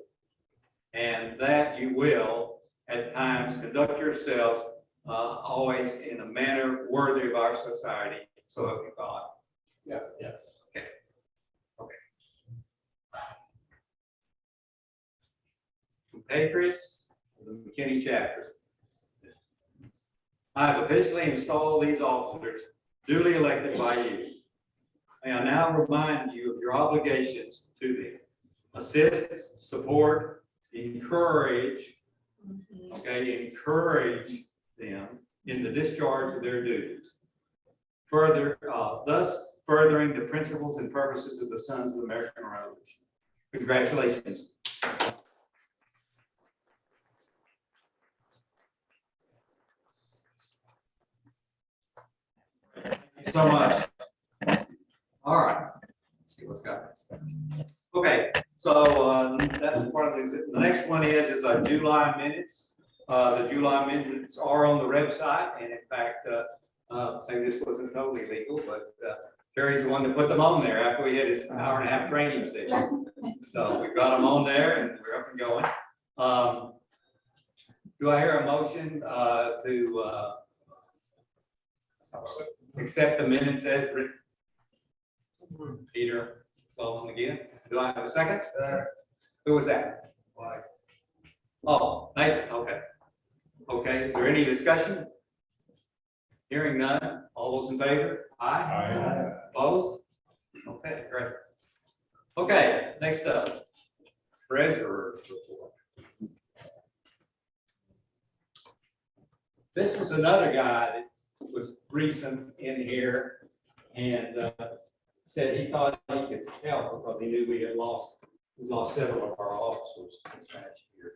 And that you will, at times, conduct yourselves always in a manner worthy of our society. So help you God. Yes. Yes. Okay. Okay. Compatriots of the McKinney chapter. I have officially installed these officers duly elected by you. May I now remind you of your obligations to them. Assist, support, encourage, encourage them in the discharge of their duties. Further, thus furthering the principles and purposes of the Sons of the American Revolution. Congratulations. Thank you so much. All right. Let's see what's got this. Okay, so that's part of the next one is our July minutes. The July minutes are on the website, and in fact, maybe this wasn't totally legal, but Terry's the one that put them on there after we had his hour-and-a-half training session. So we got them on there, and we're up and going. Do I hear a motion to accept the minutes as written? Peter Sullivan again. Do I have a second? Who was that? Oh, Nathan. Okay. Okay. Is there any discussion? Hearing none. All those in favor? Aye. Aye. Opposed? Okay, great. Okay, next up, treasurer's report. This was another guy that was Greason in here and said he thought he could help because he knew we lost several of our officers this past year.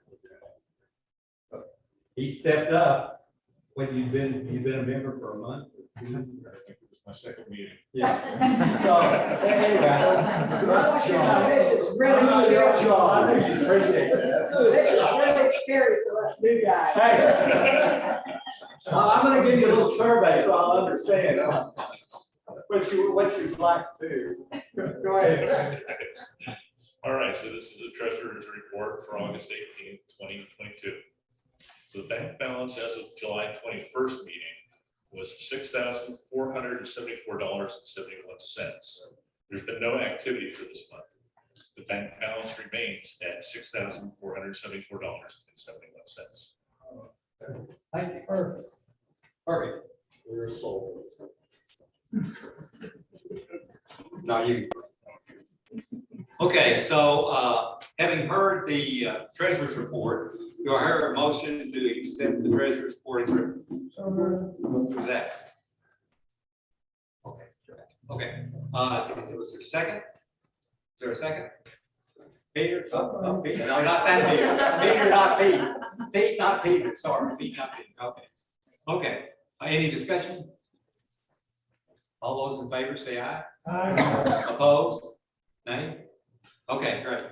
He stepped up when you've been a member for a month. I think it was my second meeting. Yeah. So anyway. This is really scary. John, I appreciate that. This is really scary for us new guys. Hey. I'm gonna give you a little survey so I'll understand what you'd like to do. Go ahead. All right, so this is the treasurer's report for August 18th, 2022. So the bank balance as of July 21st meeting was $6,474.71. There's been no activity for this month. The bank balance remains at $6,474.71. Thank you. Perfect. Perfect. We're sold. Now you. Okay, so having heard the treasurer's report, do I hear a motion to accept the treasurer's report as written? Who's that? Okay. Okay. Was there a second? Is there a second? Peter? Oh, Peter. No, not that Peter. Peter, not Peter. Pete, not Peter. Sorry, Pete, not Peter. Okay. Okay. Any discussion? All those in favor say aye. Aye. Opposed? Nay? Okay, great.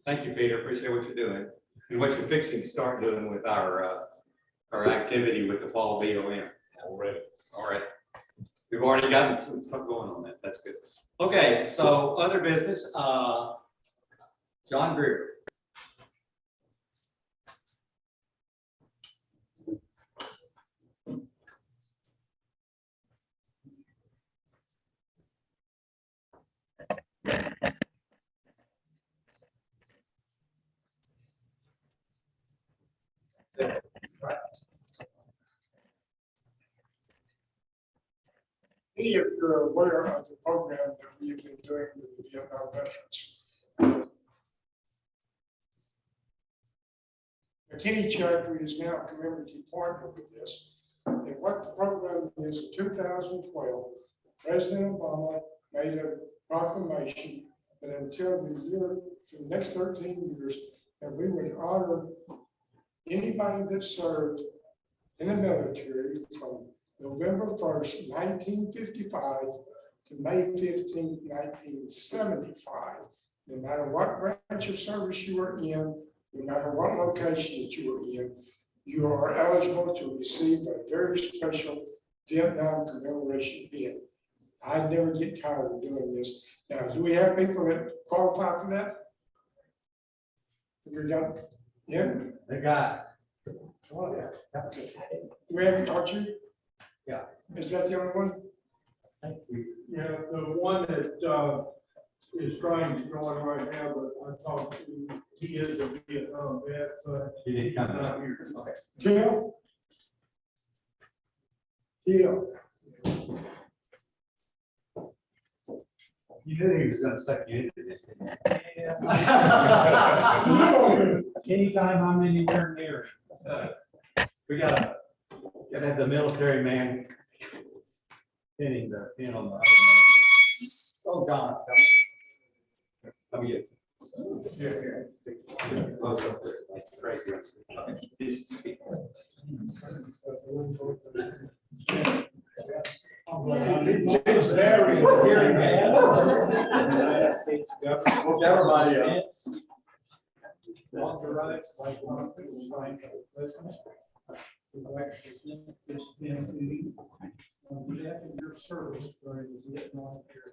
Thank you, Peter. Appreciate what you're doing and what you're fixing to start doing with our activity with the fall BOM. Already. All right. We've already gotten some stuff going on that. That's good. Okay, so other business, John Greer. Many of you are aware of the program that we have been doing with the Vietnam veterans. McKinney Chapter is now a community partner with this. And what the program is, in 2012, President Obama made a proclamation that until for the next 13 years, that we would honor anybody that served in the military from November 1st, 1955 to May 15th, 1975. No matter what branch of service you are in, no matter what location that you are in, you are eligible to receive a very special Vietnam commemoration pin. I never get tired of doing this. Now, do we have people that qualify for that? We got, yeah. They got. Oh, yeah. Okay. We have, aren't you? Yeah. Is that the only one? Yeah, the one that is trying to join right now, but I talked to, he is a Vietnam vet, but He didn't come not out. here. Okay. Gil? Gil? You knew he was gonna suck you into this. Anytime I'm anywhere near We gotta have the military man pinning the pin on the other one. Oh, Don. Let me get. Here. Close up there. That's crazy. Okay. This is- It's very hearing aid. Woke everybody up. Authorized by Congress, signed by the president, to actually present this pin to you on behalf of your service during the Vietnam era.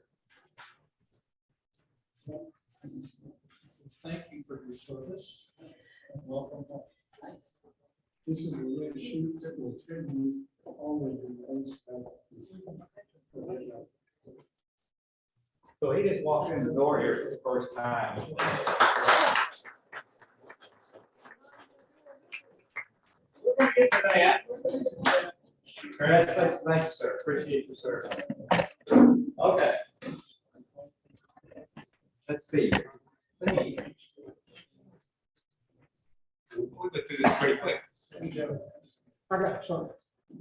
Thank you for your service and welcome home. This is a little sheet that will tell you all of the things about. So he just walked in the door here for the first time. Congratulations, thank you, sir. Appreciate your service. Okay. Let's see. We went through this pretty quick. I got some.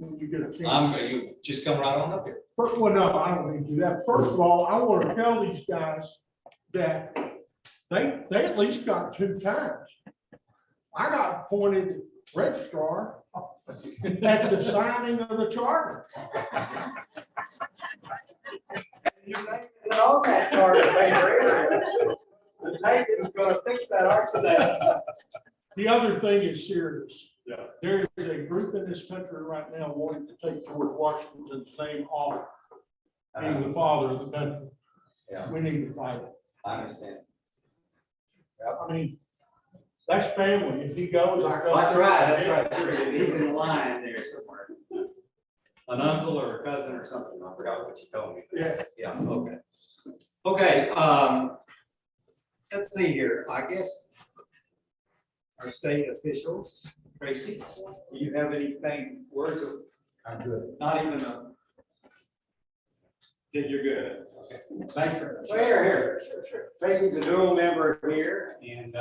when you get a chance. You just come right on up here. Well, no, I don't need to do that. First of all, I want to tell these guys that they at least got 2 times. I got appointed registrar at the signing of the charter. Your name isn't on that charter paper. The name is gonna fix that, aren't you? The other thing is serious. Yeah. There is a group in this country right now wanting to take George Washington's name off being the father of the country. Yeah. We need to fight it. I understand. I mean, that's family. If he goes, I go. That's right. Sure, he's in the line there somewhere. An uncle or a cousin or something. I forgot what you told me. Yeah. Yeah, okay. Okay, let's see here. I guess our state officials, Tracy, do you have anything, words of? I'm good. Not even a. That you're good. Okay. Thanks very much. Well, here. Sure. Tracy's a dual member here and,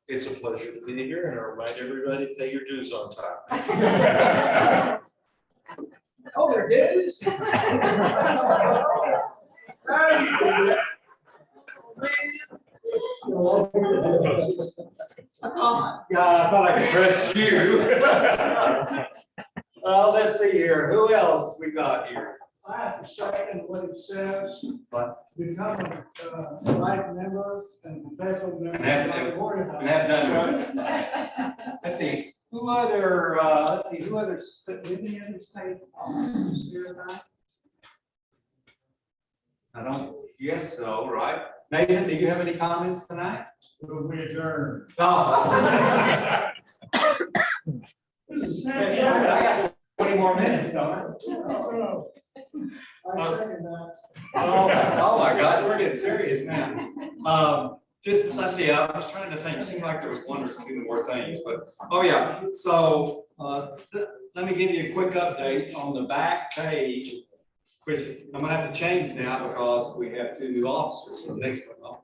It's a pleasure to be here, and I remind everybody to pay your dues on time. Oh, there it is. yeah, I thought I could trust you. Well, let's see here. Who else we got here? I have to second what it says. What? Become a life member and perpetual member. And have done. Let's see, who other, who other state officers here tonight? I don't guess so, right? Nathan, do you have any comments tonight? We adjourn. Oh. This is I got 20 more minutes, don't I second that. Oh my gosh, we're getting serious now. Just, let's see, I was trying to think, it seemed like there was 1 or 2 more things, but, oh yeah, so, let me give you a quick update on the back page, which I'm gonna have to change now because we have 2 new officers for the next one.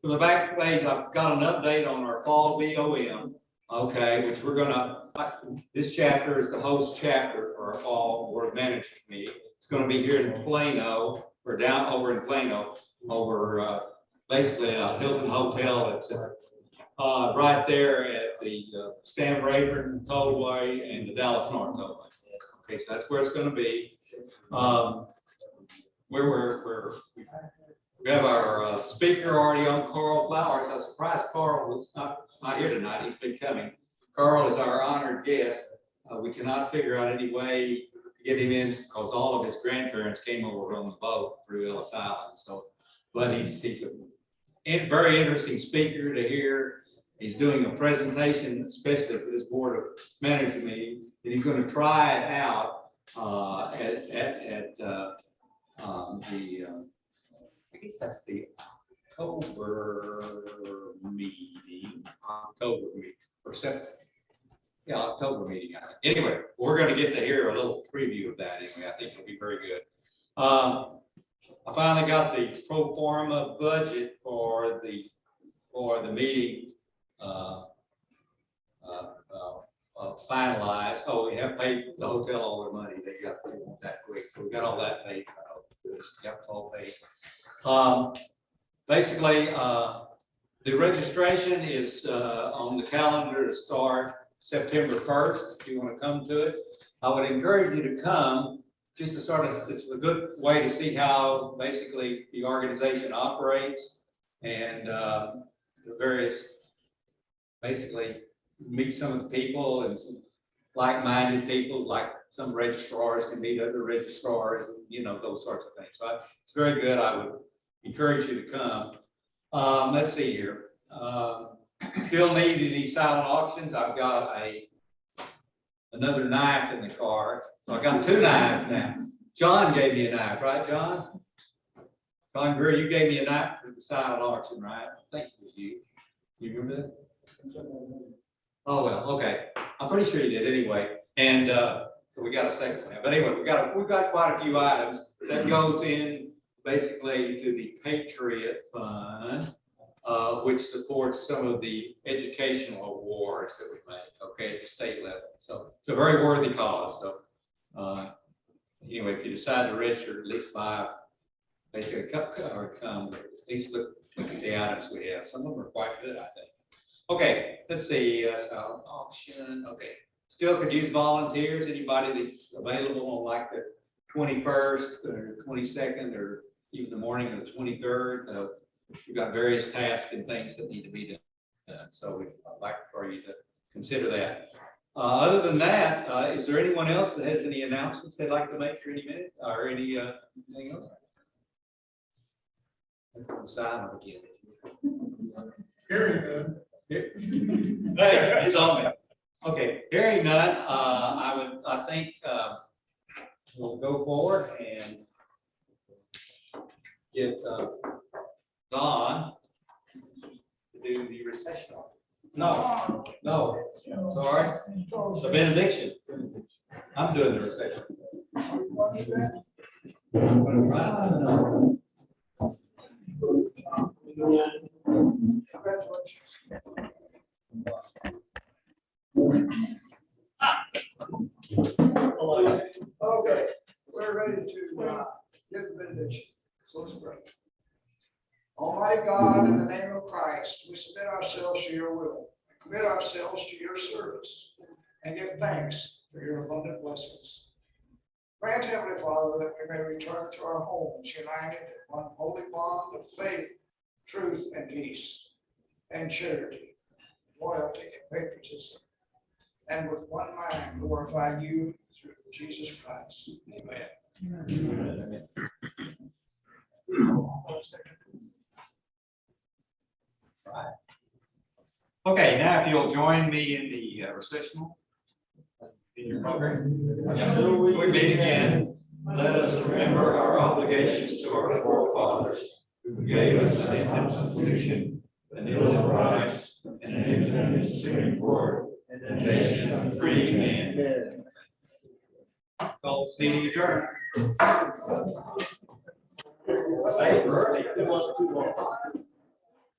For the back page, I've got an update on our fall BOM, okay, which we're gonna, this chapter is the host chapter for our fall board of management meeting. It's gonna be here in Plano, or down over in Plano, over, basically a Hilton Hotel. It's right there at the Sam Rayburn Tollway and the Dallas North Tollway. Okay, so that's where it's going to be. We have our speaker already on, Carl Flowers. I was surprised Carl was not here tonight. He's been coming. Carl is our honored guest. We cannot figure out any way to get him in because all of his grandparents came over on the boat through Ellis Island. So, but he's a very interesting speaker to hear. He's doing a presentation, especially for this board of management meeting, and he's going to try it out at I guess that's the October meeting, or September. Yeah, October meeting. I think. Anyway, we're going to get to hear a little preview of that. Anyway, I think it'll be very good. I finally got the pro forma budget for the meeting finalized. Oh, we have paid the hotel all their money. They got paid that quick, so we got all that paid. Got it all paid. Basically, the registration is on the calendar to start September 1st. If you want to come to it, I would encourage you to come. Just to sort of, it's a good way to see how basically the organization operates and the various, basically meet some of the people and some like-minded people, like some registrars can meet other registrars, and, you know, those sorts of things. So it's very good. I would encourage you to come. Let's see here. Still need any silent auctions. I've got another knife in the car. So I got 2 knives now. John gave me a knife, right, John? John Greer, you gave me a knife for the silent auction, right? I think it was you. You remember that? Oh, well, okay. I'm pretty sure you did anyway. And so we got a second one. But anyway, we've got quite a few items that goes in basically to the Patriot Fund, which supports some of the educational awards that we make. okay, at the state level. So it's a very worthy cause. So anyway, if you decide to register, at least 5, basically come, at least look at the items we have. Some of them are quite good, I think. Okay, let's see, auction, okay. Still could use volunteers, anybody that's available on like the 21st or 22nd, or even the morning of the 23rd. We've got various tasks and things that need to be done. So I'd like for you to consider that. Other than that, is there anyone else that has any announcements they'd like to make for any minute or any anything else? Silent again. Hey, it's on me. Okay, hearing none, I think we'll go forward and get Don to do the recession. No, sorry, the benediction. I'm doing the recession. Congratulations. Okay, we're ready to get the benediction. So let's pray. Almighty God, in the name of Christ, we submit ourselves to your will, and commit ourselves to your service, and give thanks for your abundant blessings. Grant, Heavenly Father, that we may return to our homes united in one holy bond of faith, truth, and peace, and charity, loyalty, and patriotism, and with one mind glorify you through Jesus Christ. Amen. Amen. Okay, now if you'll join me in the recessional in your program. Until we meet again, let us remember our obligations to our forefathers who gave us an Constitution, an Bill of Rights, and an independent Supreme Court, and a nation of free men. Call this meeting adjourned. Hey, we're early.